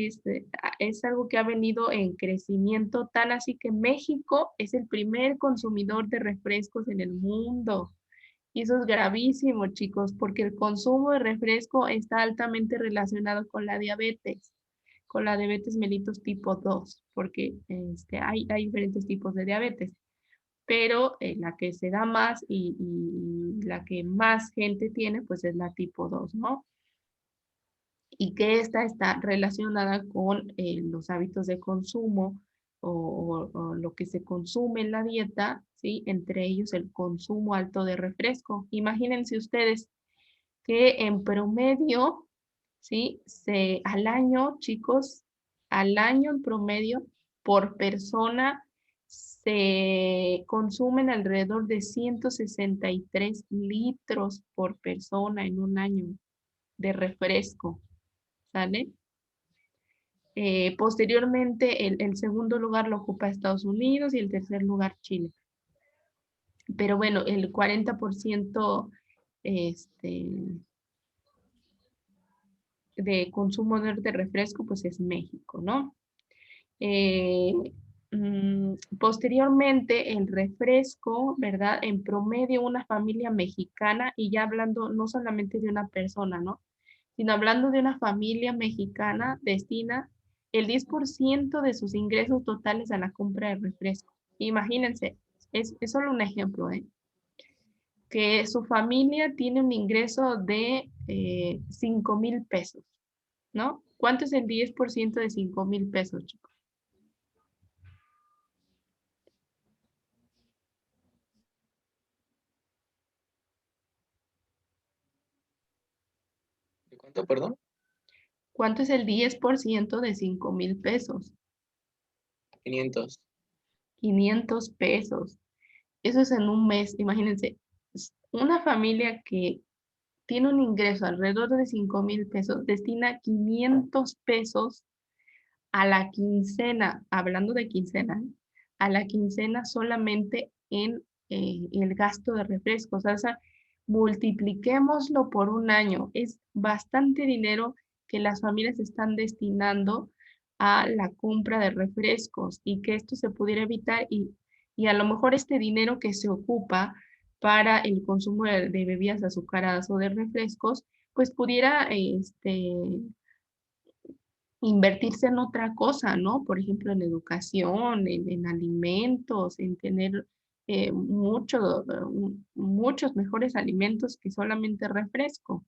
Es algo que ha venido en crecimiento, tan así que México es el primer consumidor de refrescos en el mundo. Y eso es gravísimo, chicos, porque el consumo de refresco está altamente relacionado con la diabetes mellitus tipo 2, porque hay diferentes tipos de diabetes, pero la que se da más y la que más gente tiene, pues es la tipo 2, ¿no? Y que esta está relacionada con los hábitos de consumo o lo que se consume en la dieta, ¿sí? Entre ellos el consumo alto de refresco. Imagínense ustedes que en promedio, ¿sí? Al año, chicos, al año en promedio, por persona, se consumen alrededor de 163 litros por persona en un año de refresco, ¿sale? Posteriormente, el segundo lugar lo ocupa Estados Unidos y el tercer lugar Chile. Pero bueno, el 40% de consumo de refresco, pues es México, ¿no? posteriormente el refresco, ¿verdad? En promedio una familia mexicana, y ya hablando no solamente de una persona, ¿no? Sino hablando de una familia mexicana, destina el 10% de sus ingresos totales a la compra de refresco. Imagínense, es solo un ejemplo, ¿eh? Que su familia tiene un ingreso de 5,000 pesos, ¿no? ¿Cuánto es el 10% de 5,000 pesos, chicos? ¿De cuánto, perdón? ¿Cuánto es el 10% de 5,000 pesos? 500. 500 pesos. Eso es en un mes, imagínense. Una familia que tiene un ingreso alrededor de 5,000 pesos, destina 500 pesos a la quincena, hablando de quincena, ¿eh? A la quincena solamente en el gasto de refrescos. O sea, multipliquémoslo por un año. Es bastante dinero que las familias están destinando a la compra de refrescos, y que esto se pudiera evitar, y a lo mejor este dinero que se ocupa para el consumo de bebidas azucaradas o de refrescos, pues pudiera invertirse en otra cosa, ¿no? Por ejemplo, en educación, en alimentos, en tener muchos mejores alimentos que solamente refresco.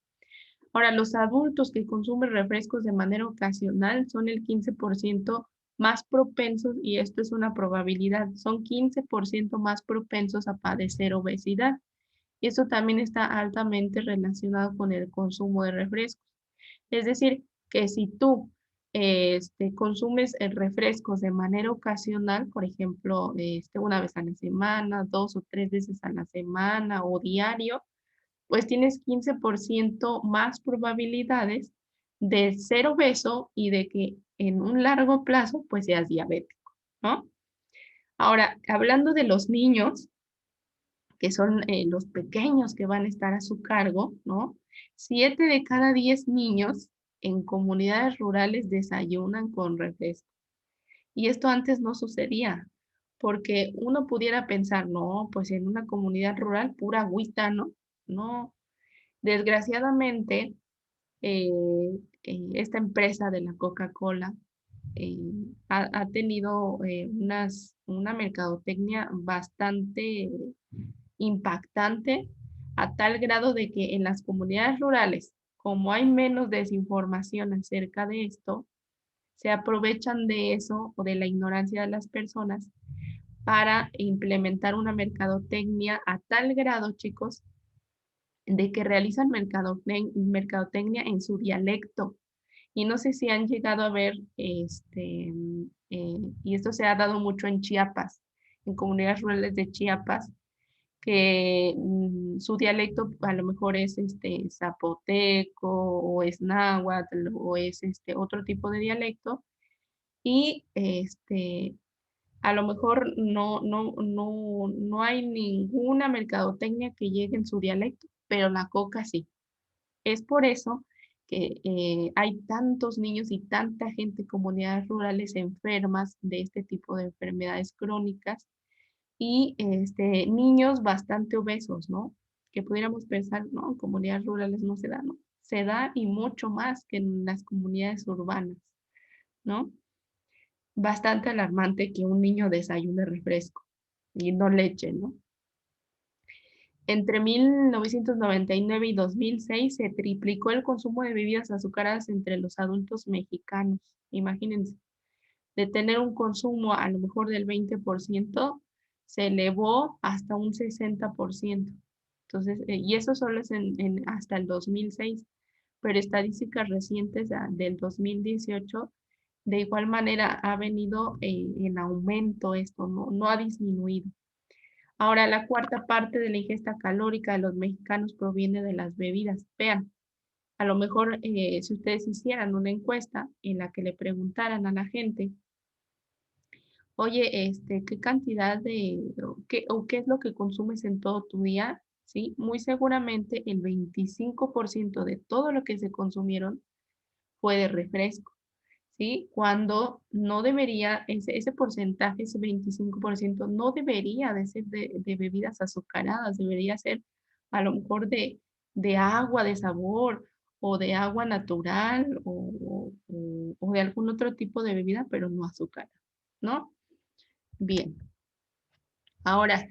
Ahora, los adultos que consumen refrescos de manera ocasional son el 15% más propensos, y esto es una probabilidad, son 15% más propensos a padecer obesidad. Y eso también está altamente relacionado con el consumo de refrescos. Es decir, que si tú consumes refrescos de manera ocasional, por ejemplo, una vez a la semana, 2 o 3 veces a la semana o diario, pues tienes 15% más probabilidades de ser obeso y de que en un largo plazo pues seas diabético, ¿no? Ahora, hablando de los niños, que son los pequeños que van a estar a su cargo, ¿no? 7 de cada 10 niños en comunidades rurales desayunan con refresco. Y esto antes no sucedía, porque uno pudiera pensar, no, pues en una comunidad rural pura agüita, ¿no? No, desgraciadamente, eh, esta empresa de la Coca-Cola eh, ha tenido una mercadotecnia bastante impactante, a tal grado de que en las comunidades rurales, como hay menos desinformación acerca de esto, se aprovechan de eso o de la ignorancia de las personas para implementar una mercadotecnia a tal grado, chicos, de que realizan mercadotecnia en su dialecto. Y no sé si han llegado a ver, y esto se ha dado mucho en Chiapas, en comunidades rurales de Chiapas, que su dialecto a lo mejor es zapoteco, o es náhuatl, o es otro tipo de dialecto, y a lo mejor no hay ninguna mercadotecnia que llegue en su dialecto, pero la coca sí. Es por eso que hay tantos niños y tanta gente en comunidades rurales enfermas de este tipo de enfermedades crónicas, y niños bastante obesos, ¿no? Que pudiéramos pensar, no, en comunidades rurales no se da, ¿no? Se da, y mucho más que en las comunidades urbanas, ¿no? Bastante alarmante que un niño desayune refresco y no leche, ¿no? Entre 1999 y 2006 se triplicó el consumo de bebidas azucaradas entre los adultos mexicanos. Imagínense, de tener un consumo a lo mejor del 20%, se elevó hasta un 60%. Entonces, y eso solo es hasta el 2006, pero estadísticas recientes del 2018, de igual manera ha venido en aumento esto, no ha disminuido. Ahora, la cuarta parte de la ingesta calórica de los mexicanos proviene de las bebidas. Vean, a lo mejor si ustedes hicieran una encuesta en la que le preguntaran a la gente, oye, ¿qué cantidad o qué es lo que consumes en todo tu día? ¿Sí? Muy seguramente el 25% de todo lo que se consumieron fue de refresco. ¿sí? Cuando no debería, ese porcentaje, ese 25%, no debería de ser de bebidas azucaradas, debería ser a lo mejor de agua de sabor o de agua natural o de algún otro tipo de bebida, pero no azúcar, ¿no? Bien. Ahora,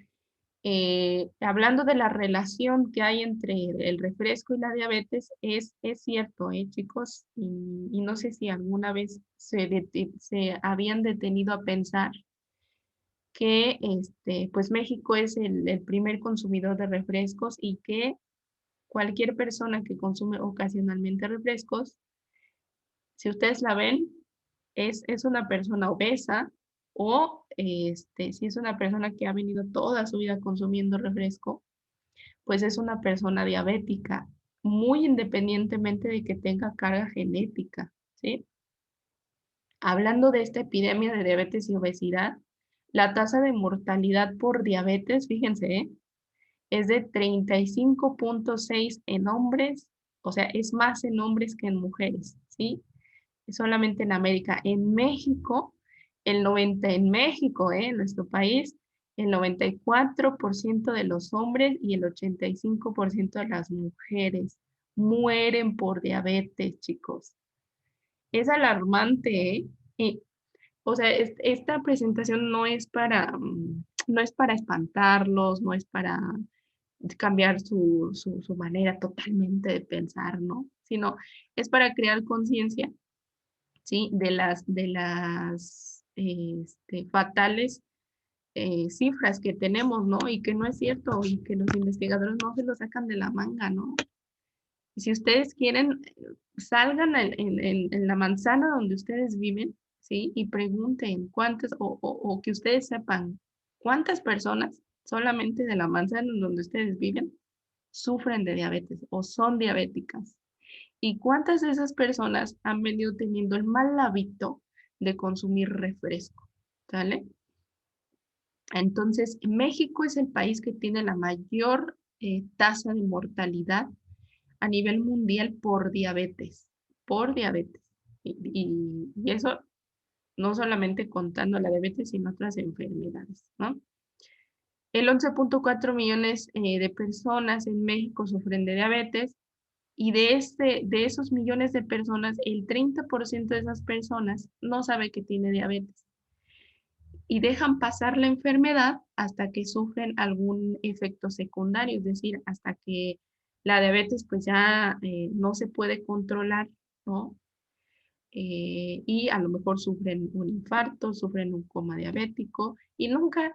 hablando de la relación que hay entre el refresco y la diabetes, es cierto, chicos, y no sé si alguna vez se habían detenido a pensar que pues México es el primer consumidor de refrescos y que cualquier persona que consume ocasionalmente refrescos, si ustedes la ven, es una persona obesa o si es una persona que ha venido toda su vida consumiendo refresco, pues es una persona diabética, muy independientemente de que tenga carga genética, ¿sí? Hablando de esta epidemia de diabetes y obesidad, la tasa de mortalidad por diabetes, fíjense, es de 35.6 en hombres, o sea, es más en hombres que en mujeres, ¿sí? Solamente en América. En México, en México, en nuestro país, el 94% de los hombres y el 85% de las mujeres mueren por diabetes, chicos. Es alarmante, ¿eh? O sea, esta presentación no es para espantarlos, no es para cambiar su manera totalmente de pensar, ¿no? Sino es para crear conciencia, ¿sí? De las fatales cifras que tenemos, ¿no? Y que no es cierto y que los investigadores no se lo sacan de la manga, ¿no? Y si ustedes quieren, salgan en la manzana donde ustedes viven, ¿sí? Y pregunten cuántas, o que ustedes sepan cuántas personas solamente de la manzana en donde ustedes viven sufren de diabetes o son diabéticas. ¿Y cuántas de esas personas han venido teniendo el mal hábito de consumir refresco? ¿Sale? Entonces, México es el país que tiene la mayor tasa de mortalidad a nivel mundial por diabetes, por diabetes. Y eso no solamente contando la diabetes, sino otras enfermedades, ¿no? El 11.4 millones de personas en México sufren de diabetes y de esos millones de personas, el 30% de esas personas no sabe que tiene diabetes y dejan pasar la enfermedad hasta que sufren algún efecto secundario, es decir, hasta que la diabetes pues ya no se puede controlar, ¿no? Y a lo mejor sufren un infarto, sufren un coma diabético y nunca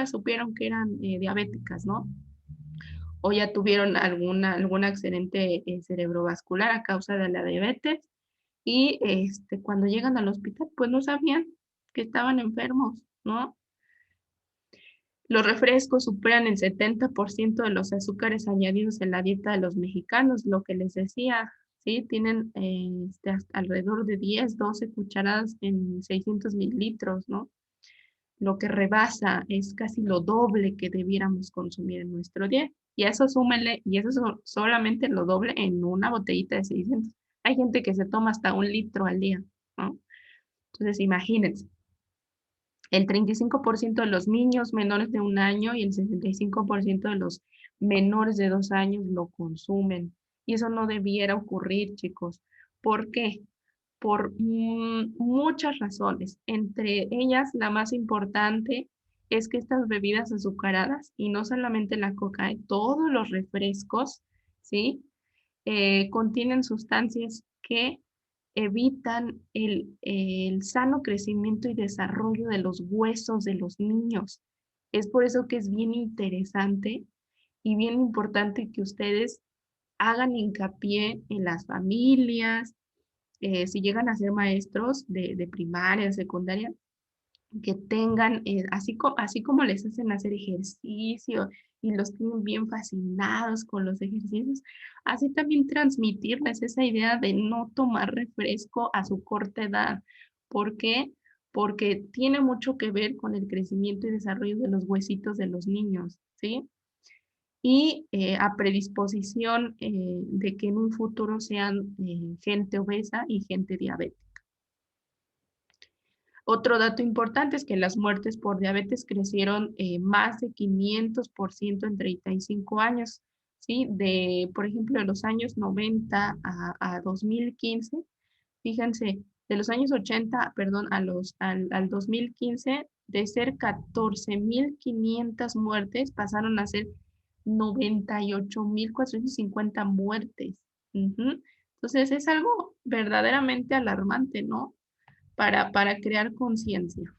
supieron que eran diabéticas, ¿no? O ya tuvieron algún accidente cerebrovascular a causa de la diabetes y cuando llegan al hospital pues no sabían que estaban enfermos, ¿no? Los refrescos superan el 70% de los azúcares añadidos en la dieta de los mexicanos, lo que les decía, ¿sí? Tienen alrededor de 10, 12 cucharadas en 600 mililitros, ¿no? Lo que rebasa es casi lo doble que debiéramos consumir en nuestro día. Y a eso súmenle, y eso es solamente lo doble en una botellita de 600. Hay gente que se toma hasta 1 litro al día, ¿no? Entonces, imagínense. El 35% de los niños menores de 1 año y el 65% de los menores de 2 años lo consumen. Y eso no debiera ocurrir, chicos. ¿Por qué? Por muchas razones. Entre ellas, la más importante es que estas bebidas azucaradas, y no solamente la coca, todos los refrescos, ¿sí? Contienen sustancias que evitan el sano crecimiento y desarrollo de los huesos de los niños. Es por eso que es bien interesante y bien importante que ustedes hagan hincapié en las familias, si llegan a ser maestros de primaria, secundaria, que tengan, así como les hacen hacer ejercicio y los tienen bien fascinados con los ejercicios, así también transmitirles esa idea de no tomar refresco a su corta edad. ¿Por qué? Porque tiene mucho que ver con el crecimiento y desarrollo de los huesitos de los niños, ¿sí? Y a predisposición de que en un futuro sean gente obesa y gente diabética. Otro dato importante es que las muertes por diabetes crecieron más de 500% en 35 años, ¿sí? Por ejemplo, de los años 90 a 2015, fíjense, de los años 80, perdón, al 2015, de ser 14.500 muertes, pasaron a ser 98.450 muertes. Ujú. Entonces, es algo verdaderamente alarmante, ¿no? Para crear conciencia.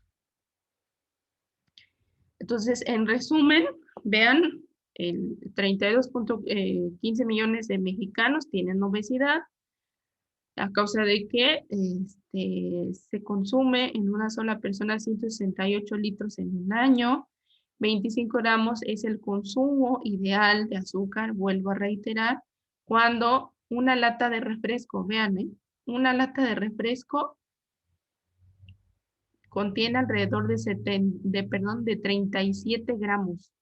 Entonces, en resumen, vean, el 32.15 millones de mexicanos tienen obesidad a causa de que se consume en una sola persona 168 litros en un año. 25 gramos es el consumo ideal de azúcar, vuelvo a reiterar, cuando una lata de refresco, vean, una lata de refresco contiene alrededor de 37 gramos.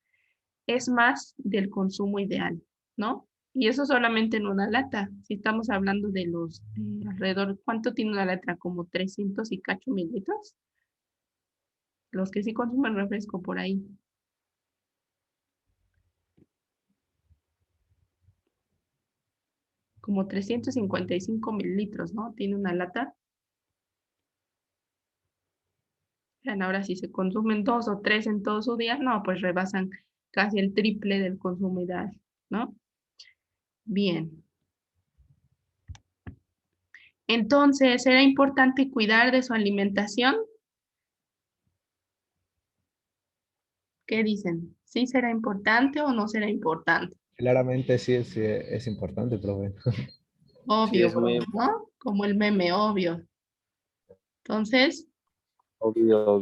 Es más del consumo ideal, ¿no? Y eso solamente en una lata. Si estamos hablando de los alrededor, ¿cuánto tiene una lata? Como 300 y cacho mililitros. Los que sí consumen refresco por ahí. Como 355 mililitros, ¿no? Tiene una lata. Vean, ahora si se consumen 2 o 3 en todo su día, no, pues rebasan casi el triple del consumo ideal, ¿no? Bien. Entonces, ¿era importante cuidar de su alimentación? ¿Qué dicen? ¿Sí será importante o no será importante? Claramente sí es importante, profe. Sí, Obvio, es muy ¿no? Como el meme, obvio. Entonces, obvio.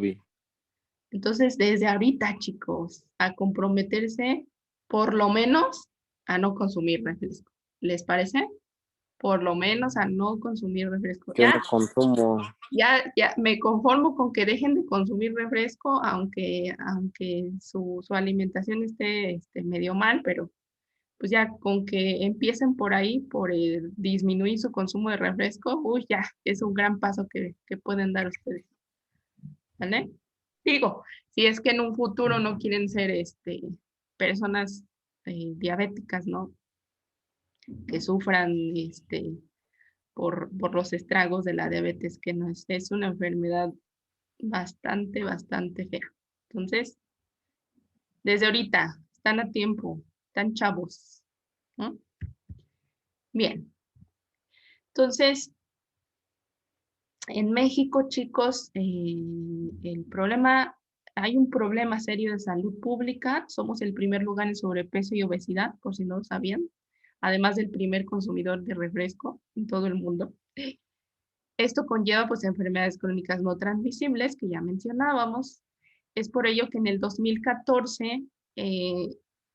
desde ahorita, chicos, a comprometerse por lo menos a no consumir refresco. ¿Les parece? Por lo menos a no consumir refresco. Yo no consumo. Ya me conformo con que dejen de consumir refresco, aunque su alimentación esté medio mal, pero pues ya con que empiecen por ahí, por disminuir su consumo de refresco, uy, ya, es un gran paso que pueden dar ustedes, ¿vale? Digo, si es que en un futuro no quieren ser personas diabéticas, ¿no? Que sufran por los estragos de la diabetes, que no es una enfermedad bastante fea. Entonces, desde ahorita, están a tiempo, están chavos, ¿no? Bien, entonces, en México, chicos, hay un problema serio de salud pública. Somos el primer lugar en sobrepeso y obesidad, por si no lo sabían, además del primer consumidor de refresco en todo el mundo. Esto conlleva pues enfermedades crónicas no transmisibles que ya mencionábamos. Es por ello que en el 2014 eh,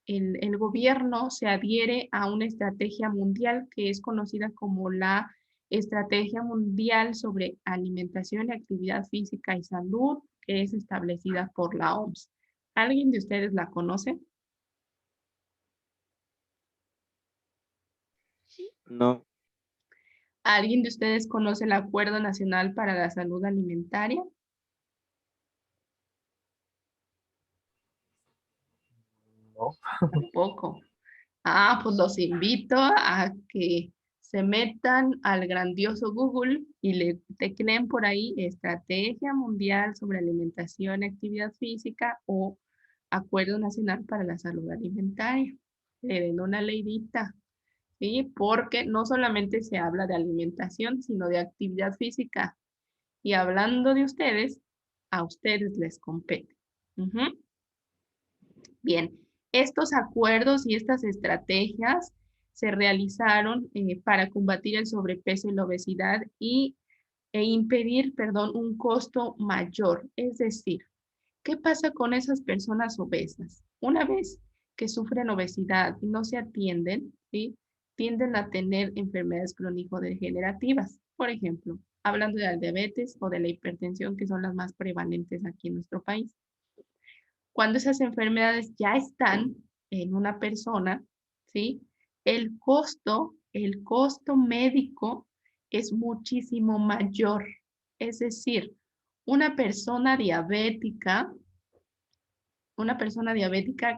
el gobierno se adhiere a una estrategia mundial que es conocida como la Estrategia Mundial sobre Alimentación y Actividad Física y Salud, que es establecida por la OMS. ¿Alguien de ustedes la conoce? No, ¿Alguien de ustedes conoce el Acuerdo Nacional para la Salud Alimentaria? No. Tampoco. Ah, pues los invito a que se metan al grandioso Google y le tecleen por ahí Estrategia Mundial sobre Alimentación y Actividad Física o Acuerdo Nacional para la Salud Alimentaria. Le den una leidita, ¿sí? Porque no solamente se habla de alimentación, sino de actividad física. Y hablando de ustedes, a ustedes les compete. Ujú. Bien, estos acuerdos y estas estrategias se realizaron para combatir el sobrepeso y la obesidad e impedir, perdón, un costo mayor. Es decir, ¿qué pasa con esas personas obesas? Una vez que sufren obesidad y no se atienden, ¿sí? Tienden a tener enfermedades crónico-degenerativas. Por ejemplo, hablando de la diabetes o de la hipertensión, que son las más prevalentes aquí en nuestro país. Cuando esas enfermedades ya están en una persona, ¿sí? El costo médico es muchísimo mayor. Es decir, una persona diabética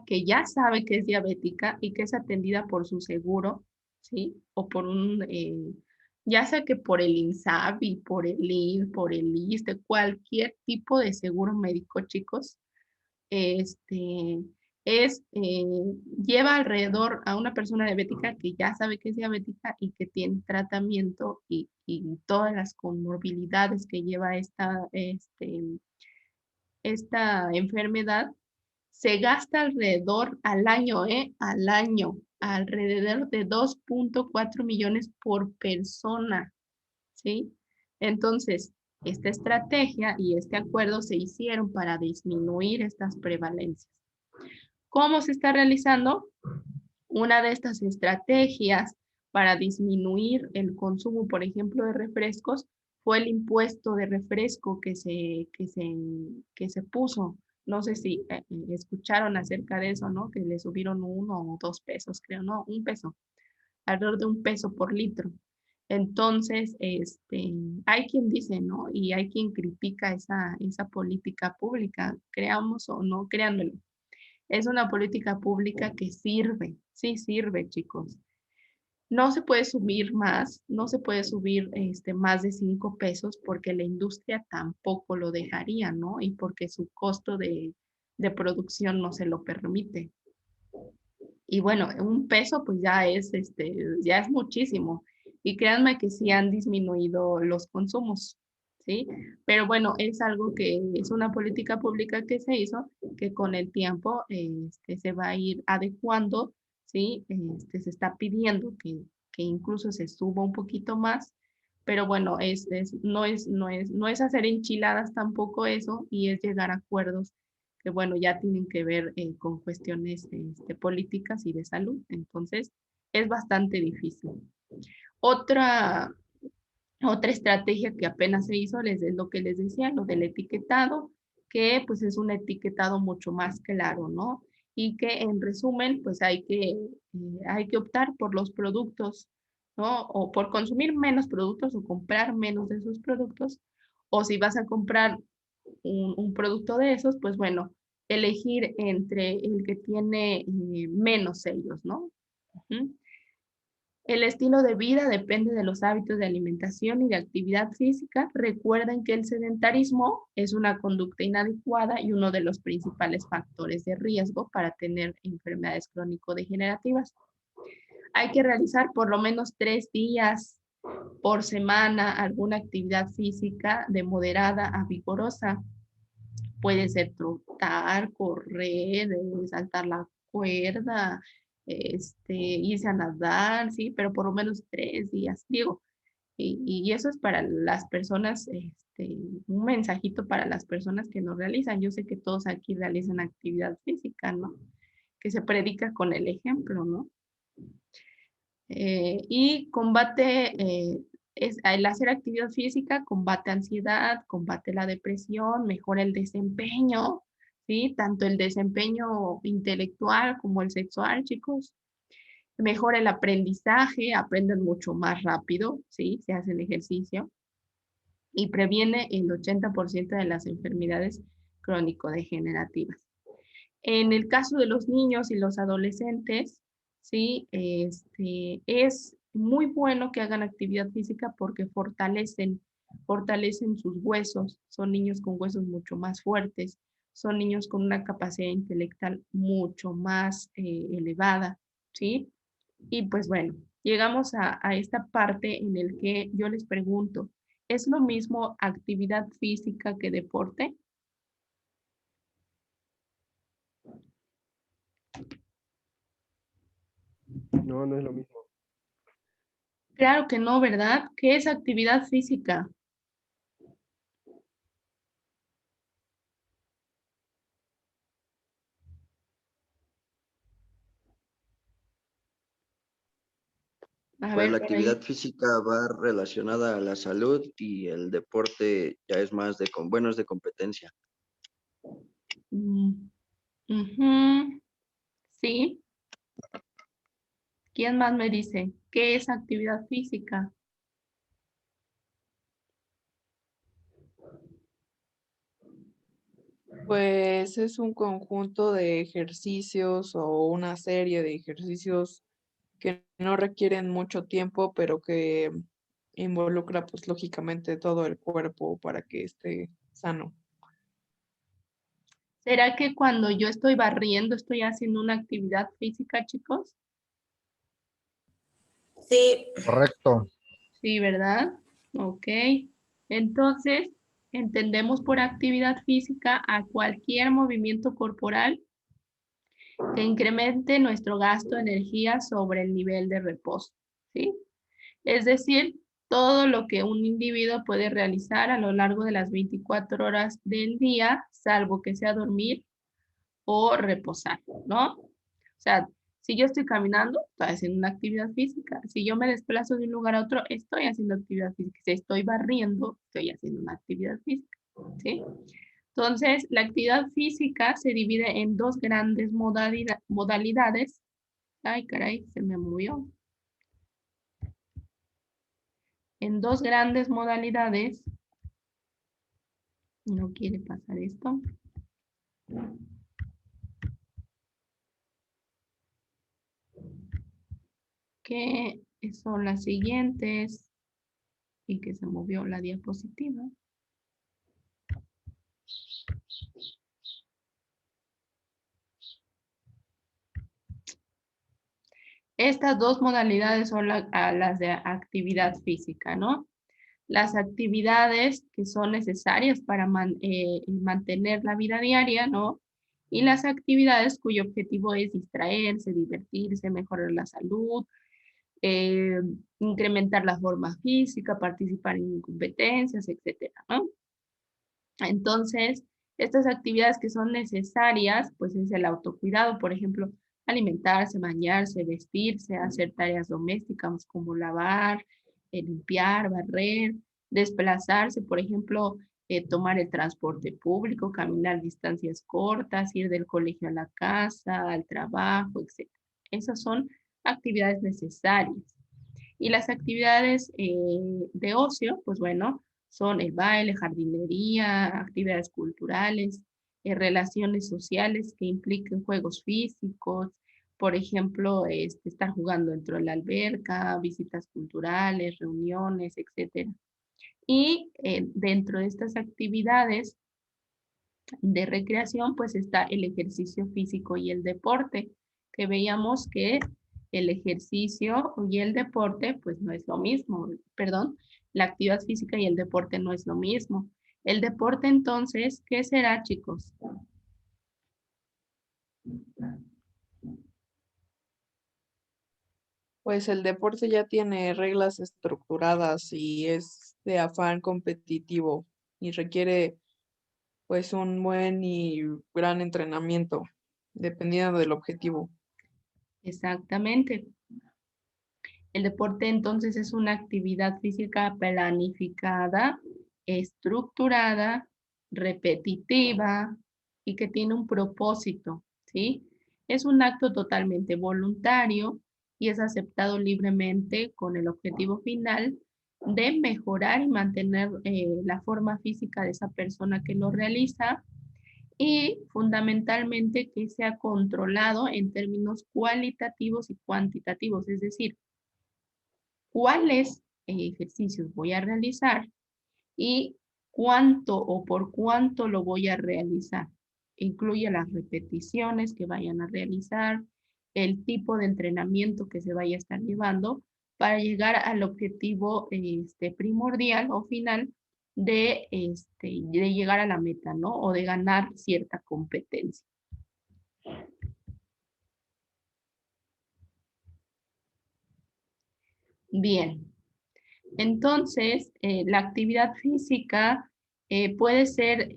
que ya sabe que es diabética y que es atendida por su seguro, ¿sí? O por ya sea que por el INSABI, por el IMSS, por el ISSSTE, cualquier tipo de seguro médico, chicos, este, lleva alrededor a una persona diabética que ya sabe que es diabética y que tiene tratamiento y todas las comorbilidades que lleva esta enfermedad, se gasta alrededor al año, alrededor de 2.4 millones por persona, ¿sí? Entonces, esta estrategia y este acuerdo se hicieron para disminuir estas prevalencias. ¿Cómo se está realizando? Una de estas estrategias para disminuir el consumo, por ejemplo, de refrescos, fue el impuesto de refresco que se puso. No sé si escucharon acerca de eso, ¿no? Que le subieron 1 o 2 pesos, creo, ¿no? 1 peso, alrededor de 1 peso por litro. Entonces, hay quien dice, ¿no? Y hay quien critica esa política pública, creamos o no, créanmelo. Es una política pública que sirve, sí sirve, chicos. No se puede subir más, no se puede subir más de 5 pesos porque la industria tampoco lo dejaría, ¿no? Y porque su costo de producción no se lo permite. Y bueno, 1 peso pues ya es muchísimo. Y créanme que sí han disminuido los consumos, ¿sí? Pero bueno, es algo que es una política pública que se hizo, que con el tiempo se va a ir adecuando, ¿sí? Se está pidiendo que incluso se suba un poquito más, pero bueno, no es hacer enchiladas tampoco eso, y es llegar a acuerdos que bueno, ya tienen que ver con cuestiones políticas y de salud. Entonces, es bastante difícil. Otra, otra estrategia que apenas se hizo es lo que les decía, lo del etiquetado, que pues es un etiquetado mucho más claro, ¿no? Y que en resumen, pues hay que optar por los productos, ¿no? O por consumir menos productos o comprar menos de esos productos. O si vas a comprar un producto de esos, pues bueno, elegir entre el que tiene menos sellos, ¿no? Ujú. El estilo de vida depende de los hábitos de alimentación y de actividad física. Recuerden que el sedentarismo es una conducta inadecuada y uno de los principales factores de riesgo para tener enfermedades crónico-degenerativas. Hay que realizar por lo menos 3 días por semana alguna actividad física de moderada a vigorosa. Puede ser trotar, correr, saltar la cuerda, irse a nadar, sí, pero por lo menos 3 días, digo. Y eso es para las personas, un mensajito para las personas que no realizan. Yo sé que todos aquí realizan actividad física, ¿no? Que se predica con el ejemplo, ¿no? Y combate, el hacer actividad física combate ansiedad, combate la depresión, mejora el desempeño, ¿sí? Tanto el desempeño intelectual como el sexual, chicos. Mejora el aprendizaje, aprenden mucho más rápido, ¿sí? Se hacen ejercicio. Y previene el 80% de las enfermedades crónico-degenerativas. En el caso de los niños y los adolescentes, ¿sí? Es muy bueno que hagan actividad física porque fortalecen sus huesos. Son niños con huesos mucho más fuertes, son niños con una capacidad intelectual mucho más elevada, ¿sí? Y pues bueno, llegamos a esta parte en el que yo les pregunto, ¿es lo mismo actividad física que deporte? No, no es lo mismo. Claro que no, ¿verdad? ¿Qué es actividad física? A Pues ver, la por ahí. actividad física va relacionada a la salud y el deporte ya es más bueno, es de competencia. Mm, ujú, sí. ¿Quién más me dice? ¿Qué es actividad física? Pues es un conjunto de ejercicios o una serie de ejercicios que no requieren mucho tiempo, pero que involucra pues lógicamente todo el cuerpo para que esté sano. ¿Será que cuando yo estoy barriendo estoy haciendo una actividad física, chicos? Sí, Correcto. Sí, ¿verdad? Ok. Entonces, entendemos por actividad física a cualquier movimiento corporal que incremente nuestro gasto de energía sobre el nivel de reposo, ¿sí? Es decir, todo lo que un individuo puede realizar a lo largo de las 24 horas del día, salvo que sea dormir o reposar, ¿no? O sea, si yo estoy caminando, estoy haciendo una actividad física. Si yo me desplazo de un lugar a otro, estoy haciendo actividad física. Si estoy barriendo, estoy haciendo una actividad física, ¿sí? Entonces, la actividad física se divide en dos grandes modalidades. Ay, caray, se me movió. En dos grandes modalidades. No quiere pasar esto. Que son las siguientes y que se movió la diapositiva. Estas dos modalidades son las de actividad física, ¿no? Las actividades que son necesarias para mantener la vida diaria, ¿no? Y las actividades cuyo objetivo es distraerse, divertirse, mejorar la salud, eh, incrementar la forma física, participar en competencias, etcétera, ¿no? Entonces, estas actividades que son necesarias, pues es el autocuidado, por ejemplo, alimentarse, bañarse, vestirse, hacer tareas domésticas como lavar, limpiar, barrer, desplazarse, por ejemplo, tomar el transporte público, caminar distancias cortas, ir del colegio a la casa, al trabajo, etc. Esas son actividades necesarias. Y las actividades de ocio, pues bueno, son el baile, jardinería, actividades culturales, relaciones sociales que impliquen juegos físicos, por ejemplo, estar jugando dentro de la alberca, visitas culturales, reuniones, etc. Y dentro de estas actividades de recreación, pues está el ejercicio físico y el deporte, que veíamos que el ejercicio y el deporte, pues no es lo mismo, perdón, la actividad física y el deporte no es lo mismo. El deporte entonces, ¿qué será, chicos? Pues el deporte ya tiene reglas estructuradas y es de afán competitivo y requiere pues un buen y gran entrenamiento, dependiendo del objetivo. Exactamente. El deporte entonces es una actividad física planificada, estructurada, repetitiva y que tiene un propósito, ¿sí? Es un acto totalmente voluntario y es aceptado libremente con el objetivo final de mejorar y mantener la forma física de esa persona que lo realiza y fundamentalmente que sea controlado en términos cualitativos y cuantitativos, es decir, cuáles ejercicios voy a realizar y cuánto o por cuánto lo voy a realizar. Incluye las repeticiones que vayan a realizar, el tipo de entrenamiento que se vaya a estar llevando para llegar al objetivo primordial o final de llegar a la meta, ¿no? O de ganar cierta competencia. Bien, entonces la actividad física puede ser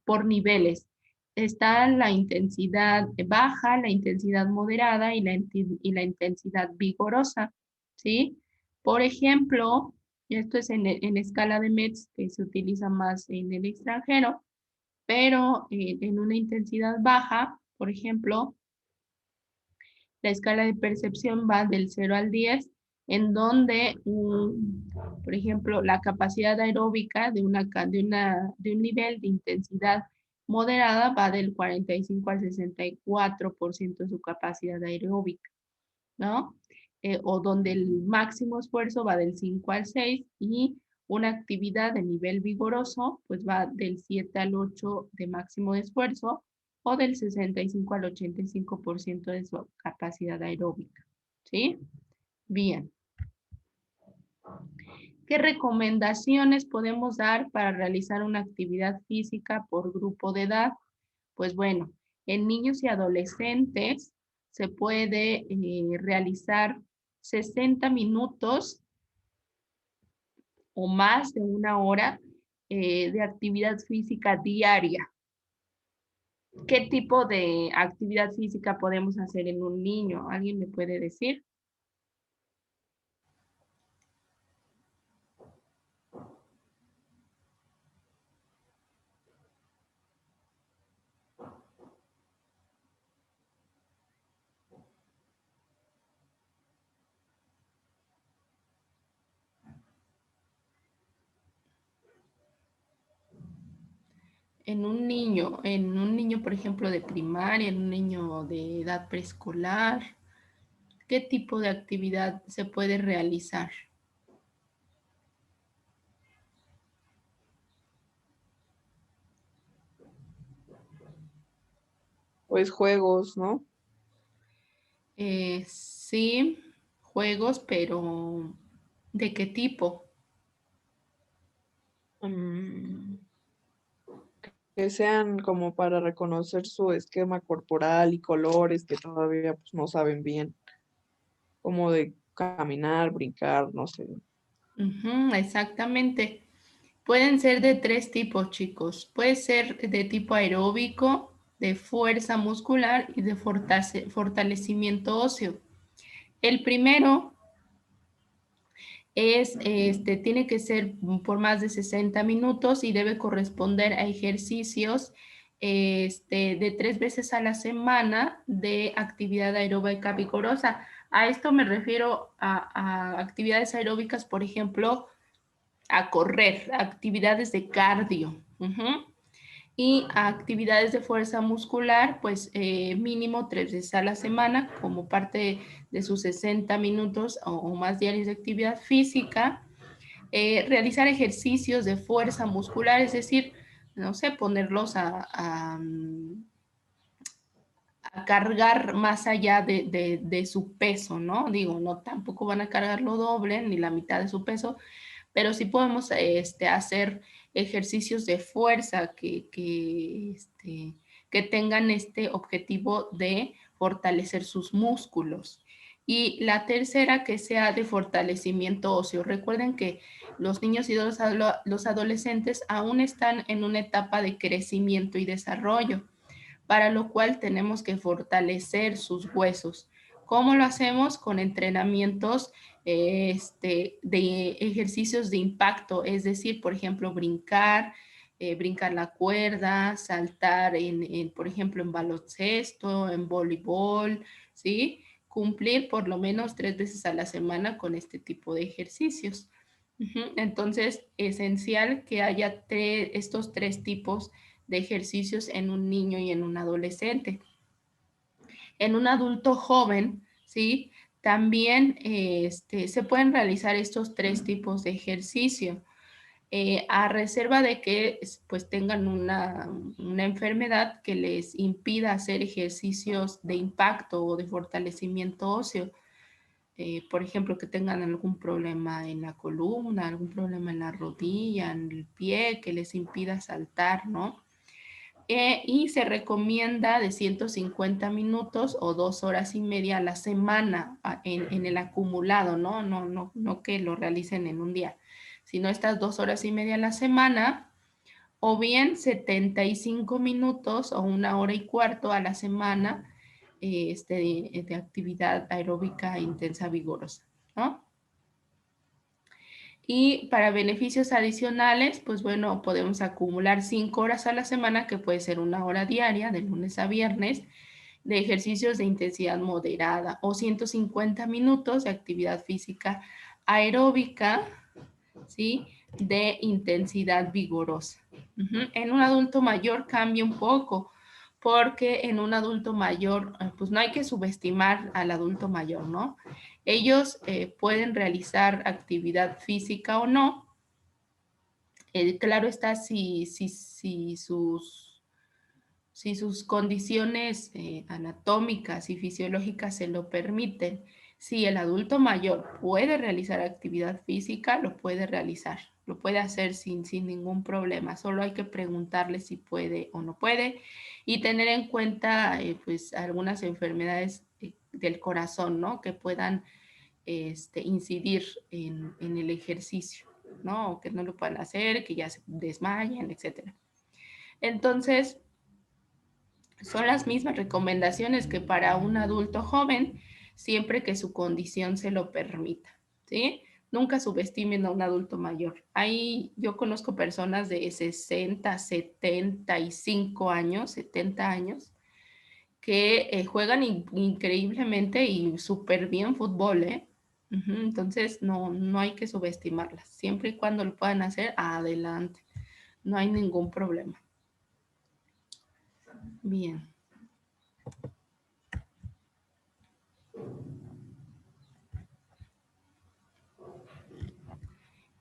por niveles. Está la intensidad baja, la intensidad moderada y la intensidad vigorosa, ¿sí? Por ejemplo, esto es en escala de Metz que se utiliza más en el extranjero, pero en una intensidad baja, por ejemplo, la escala de percepción va del 0 al 10, en donde, por ejemplo, la capacidad aeróbica de un nivel de intensidad moderada va del 45 al 64% de su capacidad aeróbica, ¿no? O donde el máximo esfuerzo va del 5 al 6 y una actividad de nivel vigoroso pues va del 7 al 8 de máximo de esfuerzo o del 65 al 85% de su capacidad aeróbica, ¿sí? Bien. ¿Qué recomendaciones podemos dar para realizar una actividad física por grupo de edad? Pues bueno, en niños y adolescentes se puede realizar 60 minutos o más de una hora de actividad física diaria. ¿Qué tipo de actividad física podemos hacer en un niño? ¿Alguien me puede decir? En un niño, por ejemplo, de primaria, en un niño de edad preescolar, ¿qué tipo de actividad se puede realizar? Pues juegos, ¿no? Sí, juegos, pero ¿de qué tipo? Mm, que sean como para reconocer su esquema corporal y colores que todavía pues, no saben bien, como de caminar, brincar, no sé. Ujú, exactamente. Pueden ser de tres tipos, chicos. Puede ser de tipo aeróbico, de fuerza muscular y de fortalecimiento óseo. El primero tiene que ser por más de 60 minutos y debe corresponder a ejercicios de 3 veces a la semana de actividad aeróbica vigorosa. A esto me refiero a actividades aeróbicas, por ejemplo, a correr, actividades de cardio. Y a actividades de fuerza muscular, pues mínimo 3 veces a la semana como parte de sus 60 minutos o más diarios de actividad física. Realizar ejercicios de fuerza muscular, es decir, no sé, ponerlos a cargar más allá de su peso, ¿no? Digo, no tampoco van a cargar lo doble ni la mitad de su peso, pero sí podemos hacer ejercicios de fuerza que tengan este objetivo de fortalecer sus músculos. Y la tercera, que sea de fortalecimiento óseo. Recuerden que los niños y los adolescentes aún están en una etapa de crecimiento y desarrollo, para lo cual tenemos que fortalecer sus huesos. ¿Cómo lo hacemos? Con entrenamientos de ejercicios de impacto, es decir, por ejemplo, brincar la cuerda, saltar, por ejemplo, en baloncesto, en voleibol, ¿sí? Cumplir por lo menos 3 veces a la semana con este tipo de ejercicios. Entonces, esencial que haya estos 3 tipos de ejercicios en un niño y en un adolescente. En un adulto joven, ¿sí? También se pueden realizar estos 3 tipos de ejercicio, a reserva de que pues tengan una enfermedad que les impida hacer ejercicios de impacto o de fortalecimiento óseo. Por ejemplo, que tengan algún problema en la columna, algún problema en la rodilla, en el pie, que les impida saltar, ¿no? Y se recomienda de 150 minutos o 2 horas y media a la semana en el acumulado, ¿no? No que lo realicen en un día, sino estas 2 horas y media a la semana, o bien 75 minutos o 1 hora y cuarto a la semana de actividad aeróbica intensa vigorosa, ¿no? Y para beneficios adicionales, pues bueno, podemos acumular 5 horas a la semana, que puede ser 1 hora diaria, de lunes a viernes, de ejercicios de intensidad moderada, o 150 minutos de actividad física aeróbica, ¿sí? de intensidad vigorosa. En un adulto mayor cambia un poco, porque en un adulto mayor, pues no hay que subestimar al adulto mayor, ¿no? Ellos pueden realizar actividad física o no. Claro está si sus condiciones anatómicas y fisiológicas se lo permiten. Si el adulto mayor puede realizar actividad física, lo puede realizar, lo puede hacer sin ningún problema. Solo hay que preguntarle si puede o no puede y tener en cuenta pues algunas enfermedades del corazón, ¿no? Que puedan incidir en el ejercicio, ¿no? O que no lo puedan hacer, que ya se desmayan, etcétera. Entonces, son las mismas recomendaciones que para un adulto joven, siempre que su condición se lo permita, ¿sí? Nunca subestimen a un adulto mayor. Yo conozco personas de 60, 75 años, 70 años, que juegan increíblemente y súper bien fútbol, ¿eh? Entonces, no hay que subestimarlas. Siempre y cuando lo puedan hacer, adelante. No hay ningún problema. Bien.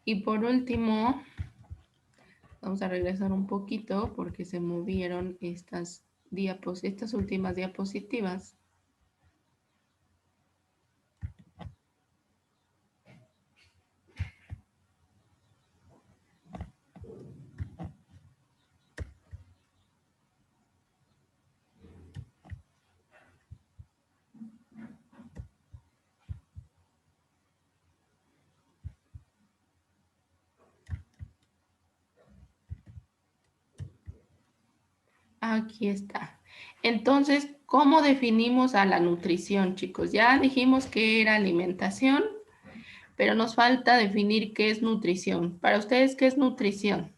Y por último, vamos a regresar un poquito porque se movieron estas últimas diapositivas. Aquí está. Entonces, ¿cómo definimos a la nutrición, chicos? Ya dijimos que era alimentación, pero nos falta definir qué es nutrición. Para ustedes, ¿qué es nutrición?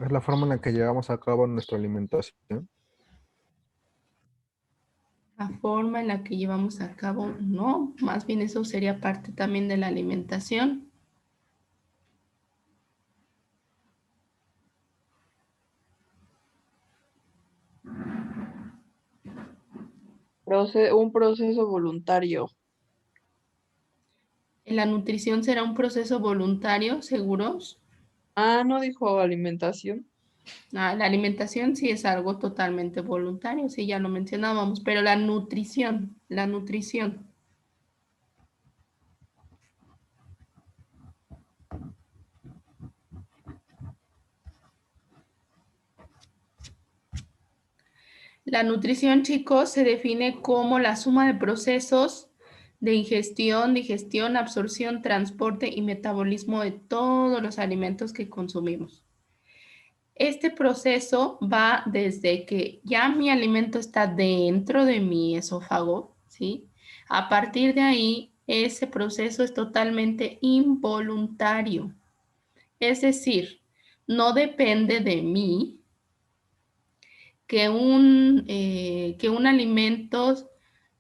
Es la forma en la que llevamos a cabo nuestra alimentación. La forma en la que llevamos a cabo, no, más bien eso sería parte también de la alimentación. Un proceso voluntario. La nutrición será un proceso voluntario, ¿seguros? Ah, ¿no dijo alimentación? La alimentación sí es algo totalmente voluntario, sí, ya lo mencionábamos, pero la nutrición. La nutrición, chicos, se define como la suma de procesos de ingestión, digestión, absorción, transporte y metabolismo de todos los alimentos que consumimos. Este proceso va desde que ya mi alimento está dentro de mi esófago, ¿sí? A partir de ahí, ese proceso es totalmente involuntario. Es decir, no depende de mí que un alimento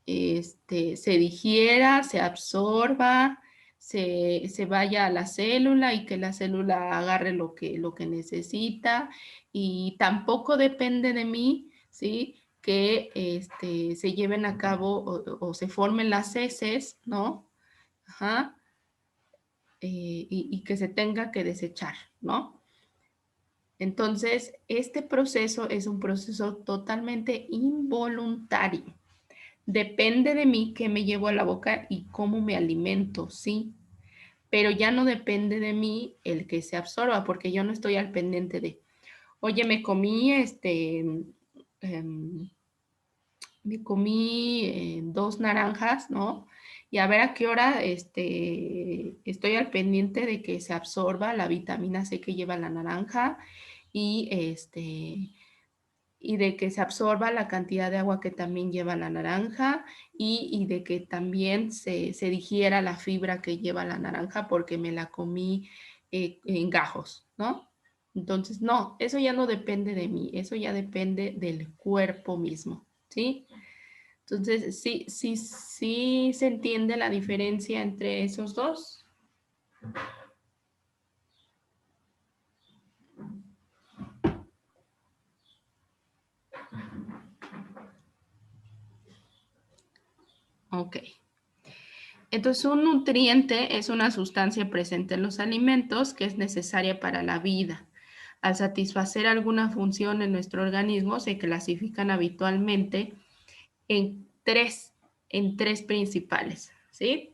se digiera, se absorba, se vaya a la célula y que la célula agarre lo que necesita. Y tampoco depende de mí, ¿sí? Que se lleven a cabo o se formen las heces, ¿no? Ajá. Y que se tenga que desechar, ¿no? Entonces, este proceso es un proceso totalmente involuntario. Depende de mí qué me llevo a la boca y cómo me alimento, sí, pero ya no depende de mí el que se absorba, porque yo no estoy al pendiente de, oye, me comí 2 naranjas, ¿no? Y a ver a qué hora estoy al pendiente de que se absorba la vitamina C que lleva la naranja y y de que se absorba la cantidad de agua que también lleva la naranja y de que también se digiera la fibra que lleva la naranja porque me la comí en gajos, ¿no? Entonces, no, eso ya no depende de mí, eso ya depende del cuerpo mismo, ¿sí? Entonces, sí se entiende la diferencia entre esos dos. Ok. Entonces, un nutriente es una sustancia presente en los alimentos que es necesaria para la vida. Al satisfacer alguna función en nuestro organismo, se clasifican habitualmente en tres principales, ¿sí?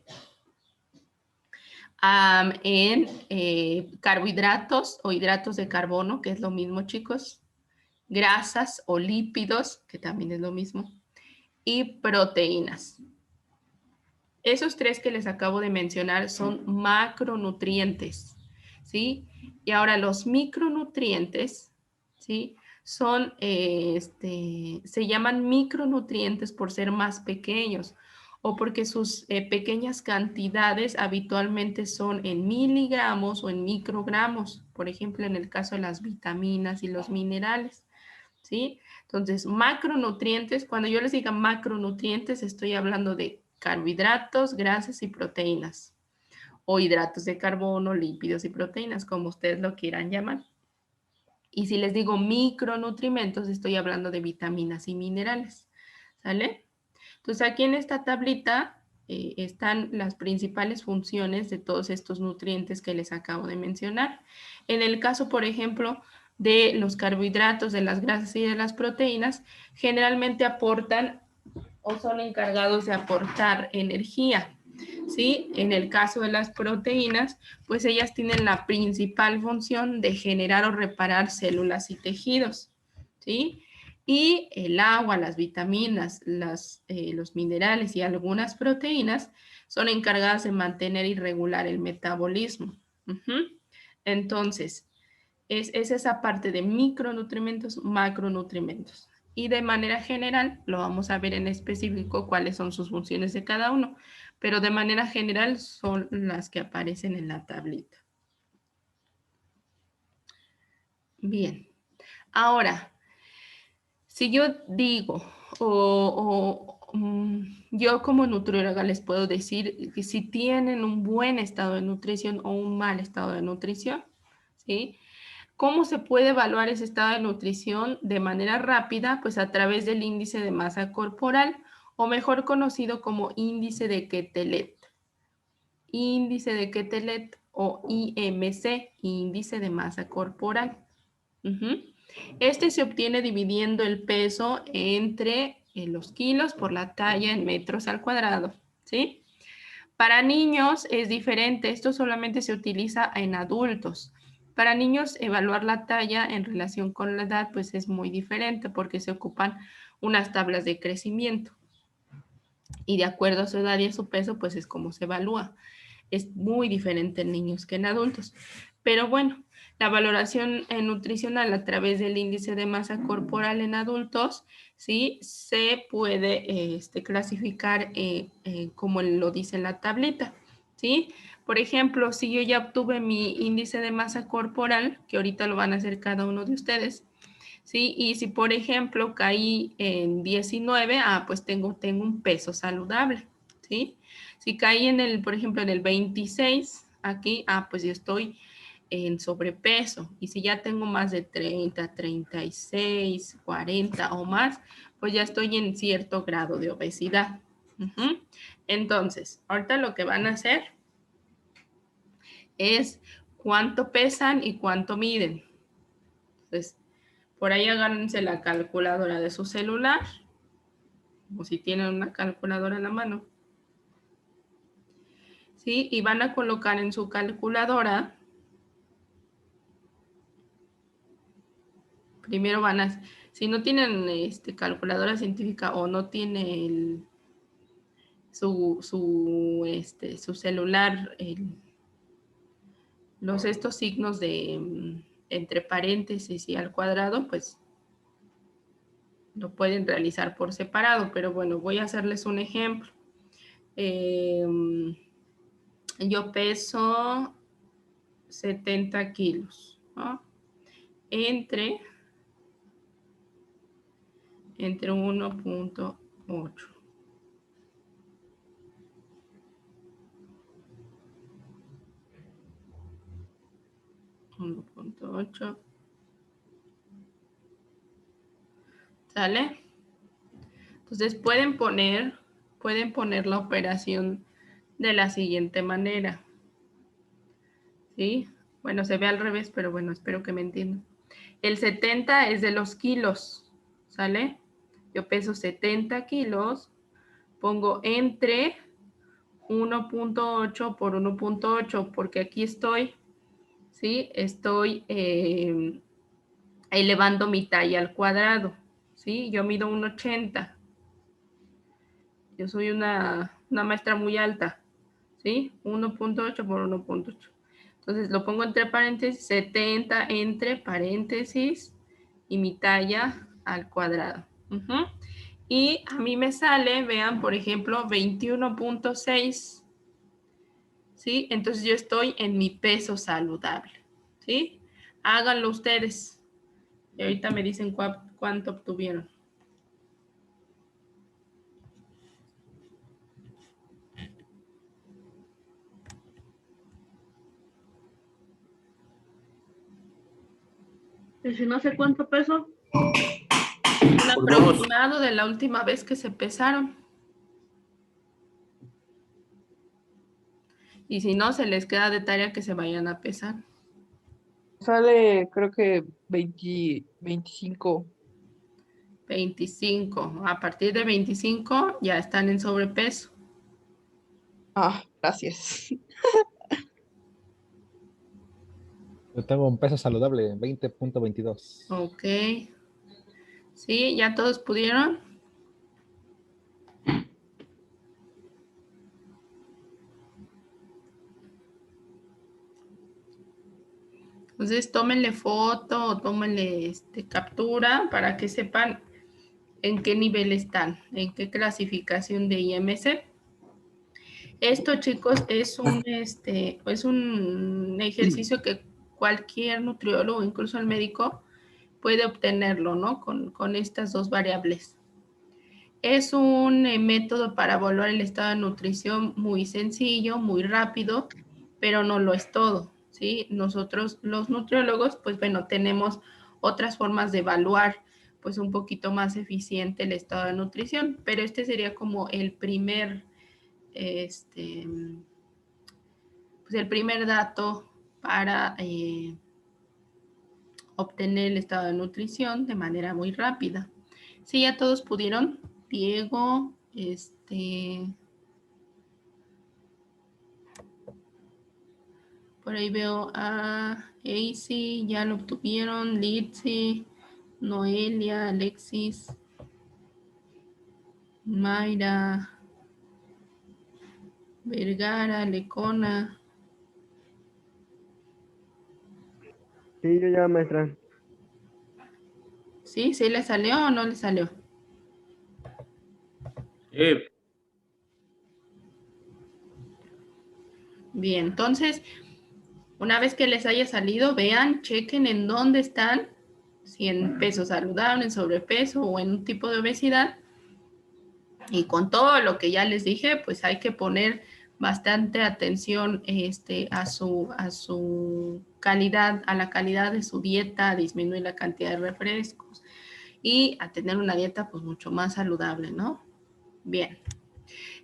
Carbohidratos o hidratos de carbono, que es lo mismo, chicos. Grasas o lípidos, que también es lo mismo. Y proteínas. Esos tres que les acabo de mencionar son macronutrientes, ¿sí? Y ahora los micronutrientes, ¿sí? Son, se llaman micronutrientes por ser más pequeños o porque sus pequeñas cantidades habitualmente son en miligramos o en microgramos, por ejemplo, en el caso de las vitaminas y los minerales, ¿sí? Entonces, macronutrientes, cuando yo les diga macronutrientes, estoy hablando de carbohidratos, grasas y proteínas, o hidratos de carbono, lípidos y proteínas, como ustedes lo quieran llamar. Y si les digo micronutrientes, estoy hablando de vitaminas y minerales, ¿sale? Entonces, aquí en esta tablita están las principales funciones de todos estos nutrientes que les acabo de mencionar. En el caso, por ejemplo, de los carbohidratos, de las grasas y de las proteínas, generalmente aportan o son encargados de aportar energía, ¿sí? En el caso de las proteínas, pues ellas tienen la principal función de generar o reparar células y tejidos, ¿sí? Y el agua, las vitaminas, los minerales y algunas proteínas son encargadas de mantener y regular el metabolismo. Entonces, es esa parte de micronutrientes, macronutrientes. Y de manera general, lo vamos a ver en específico cuáles son sus funciones de cada uno, pero de manera general son las que aparecen en la tablita. Bien, ahora, si yo digo, yo como nutrióloga les puedo decir que si tienen un buen estado de nutrición o un mal estado de nutrición, ¿sí? ¿Cómo se puede evaluar ese estado de nutrición de manera rápida? Pues a través del índice de masa corporal, o mejor conocido como índice de Quetelet. Índice de Quetelet o IMC, índice de masa corporal. Este se obtiene dividiendo el peso entre los kilos por la talla en metros al cuadrado, ¿sí? Para niños es diferente, esto solamente se utiliza en adultos. Para niños, evaluar la talla en relación con la edad pues es muy diferente porque se ocupan unas tablas de crecimiento. Y de acuerdo a su edad y a su peso, pues es como se evalúa. Es muy diferente en niños que en adultos. Pero bueno, la valoración nutricional a través del índice de masa corporal en adultos, ¿sí? Se puede clasificar como lo dice la tablita, ¿sí? Por ejemplo, si yo ya obtuve mi índice de masa corporal, que ahorita lo van a hacer cada uno de ustedes, ¿sí? Y si, por ejemplo, caí en 19, pues tengo un peso saludable, ¿sí? Si caí por ejemplo, en el 26, aquí, pues yo estoy en sobrepeso. Y si ya tengo más de 30, 36, 40 o más, pues ya estoy en cierto grado de obesidad. Entonces, ahorita lo que van a hacer es cuánto pesan y cuánto miden. Entonces, por ahí agárrense la calculadora de su celular, o si tienen una calculadora en la mano. ¿Sí? Y van a colocar en su calculadora. Primero si no tienen calculadora científica o no tiene su celular, estos signos de entre paréntesis y al cuadrado, pues lo pueden realizar por separado, pero bueno, voy a hacerles un ejemplo. Yo peso 70 kilos, ¿no? Entre 1.8. 1.8. ¿Sale? Entonces pueden poner la operación de la siguiente manera. ¿Sí? Bueno, se ve al revés, pero bueno, espero que me entiendan. El 70 es de los kilos, ¿sale? Yo peso 70 kilos, pongo entre 1.8 por 1.8, porque aquí estoy, ¿sí? Estoy elevando mi talla al cuadrado, ¿sí? Yo mido 1.80. Yo soy una maestra muy alta, ¿sí? 1.8 por 1.8. Entonces lo pongo entre paréntesis, 70 entre paréntesis y mi talla al cuadrado. Y a mí me sale, vean, por ejemplo, 21.6, ¿sí? Entonces yo estoy en mi peso saludable, ¿sí? Háganlo ustedes. Y ahorita me dicen cuánto obtuvieron. ¿Y si no sé cuánto peso? Un aproximado de la última vez que se pesaron. Y si no, se les queda de tarea que se vayan a pesar. Sale, creo que 25. 25. A partir de 25 ya están en sobrepeso. Ah, gracias. Yo tengo un peso saludable, 20.22. Ok. ¿Sí? ¿Ya todos pudieron? Entonces, tómenle foto o tómenle captura para que sepan en qué nivel están, en qué clasificación de IMC. Esto, chicos, es un ejercicio que cualquier nutriólogo, incluso el médico, puede obtenerlo, ¿no? Con estas dos variables. Es un método para evaluar el estado de nutrición muy sencillo, muy rápido, pero no lo es todo, ¿sí? Nosotros, los nutriólogos, pues bueno, tenemos otras formas de evaluar, pues un poquito más eficiente el estado de nutrición, pero este sería como el primer, pues el primer dato para obtener el estado de nutrición de manera muy rápida. Sí, ya todos pudieron. Diego, por ahí veo a AC, ya lo obtuvieron, Litzy, Noelia, Alexis, Mayra, Vergara, Lecona. Sí, yo ya, maestra. ¿Sí? ¿Sí le salió o no le salió? Bien, entonces, una vez que les haya salido, vean, chequen en dónde están, si en peso saludable, en sobrepeso o en un tipo de obesidad. Y con todo lo que ya les dije, pues hay que poner bastante atención a su calidad, a la calidad de su dieta, a disminuir la cantidad de refrescos y a tener una dieta pues mucho más saludable, ¿no? Bien.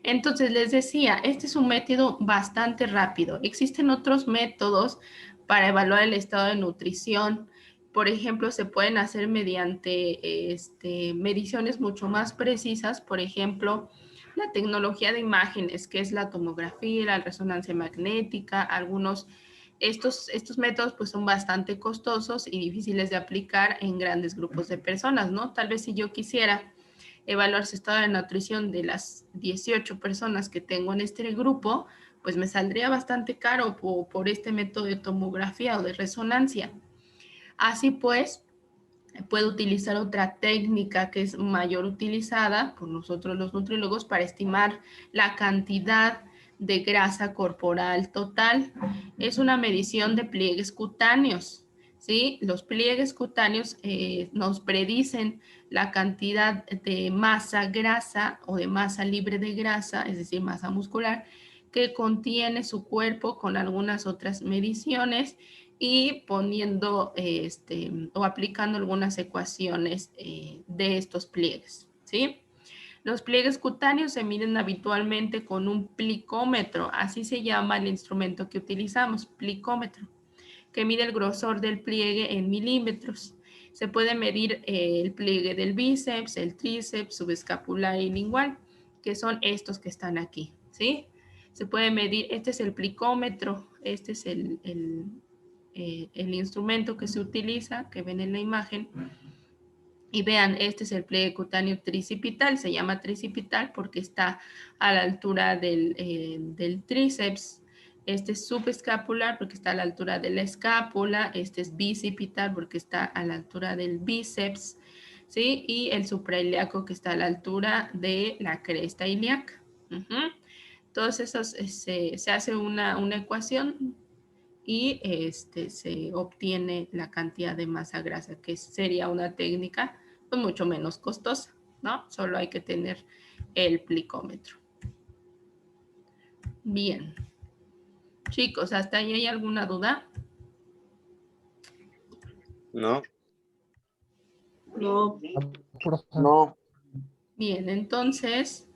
Entonces les decía, este es un método bastante rápido. Existen otros métodos para evaluar el estado de nutrición. Por ejemplo, se pueden hacer mediante mediciones mucho más precisas. Por ejemplo, la tecnología de imágenes, que es la tomografía, la resonancia magnética. Estos métodos pues son bastante costosos y difíciles de aplicar en grandes grupos de personas, ¿no? Tal vez si yo quisiera evaluar su estado de nutrición de las 18 personas que tengo en este grupo, pues me saldría bastante caro por este método de tomografía o de resonancia. Así pues, puedo utilizar otra técnica que es mayor utilizada por nosotros los nutriólogos para estimar la cantidad de grasa corporal total. Es una medición de pliegues cutáneos. ¿Sí? Los pliegues cutáneos nos predicen la cantidad de masa grasa o de masa libre de grasa, es decir, masa muscular, que contiene su cuerpo con algunas otras mediciones y poniendo o aplicando algunas ecuaciones de estos pliegues, ¿sí? Los pliegues cutáneos se miden habitualmente con un plicómetro, así se llama el instrumento que utilizamos, plicómetro, que mide el grosor del pliegue en milímetros. Se puede medir el pliegue del bíceps, el tríceps, subescapular y lingual, que son estos que están aquí, ¿sí? Se puede medir, este es el plicómetro, este es el instrumento que se utiliza, que ven en la imagen. Y vean, este es el pliegue cutáneo tricipital, se llama tricipital porque está a la altura del tríceps. Este es subescapular porque está a la altura de la escápula. Este es bicipital porque está a la altura del bíceps, ¿sí? Y el suprailíaco que está a la altura de la cresta ilíaca. Todos esos, se hace una ecuación y se obtiene la cantidad de masa grasa, que sería una técnica pues, mucho menos costosa, ¿no? Solo hay que tener el plicómetro. Bien. Chicos, ¿hasta ahí hay alguna duda? No. No. No. Bien, entonces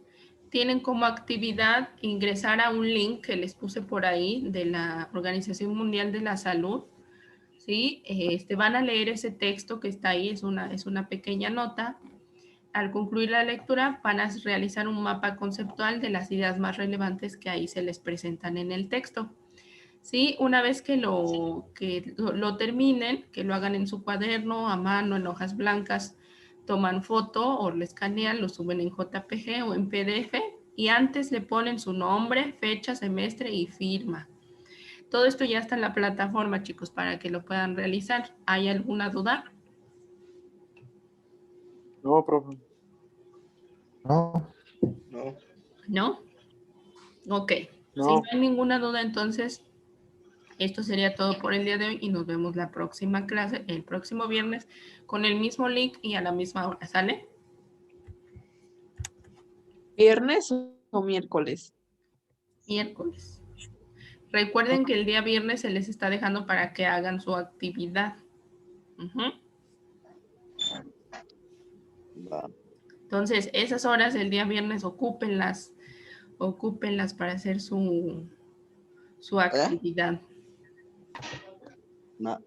tienen como actividad ingresar a un link que les puse por ahí de la Organización Mundial de la Salud, ¿sí? Van a leer ese texto que está ahí, es una pequeña nota. Al concluir la lectura van a realizar un mapa conceptual de las ideas más relevantes que ahí se les presentan en el texto. ¿Sí? Una vez que lo terminen, que lo hagan en su cuaderno, a mano, en hojas blancas, toman foto o lo escanean, lo suben en JPG o en PDF y antes le ponen su nombre, fecha, semestre y firma. Todo esto ya está en la plataforma, chicos, para que lo puedan realizar. ¿Hay alguna duda? No, profe. No. No. ¿No? Ok. No. Si no hay ninguna duda, entonces esto sería todo por el día de hoy y nos vemos la próxima clase, el próximo viernes, con el mismo link y a la misma hora. ¿Sale? ¿Viernes o miércoles? Miércoles. Recuerden que el día viernes se les está dejando para que hagan su actividad. Entonces, esas horas del día viernes ocúpenlas para hacer su actividad. No.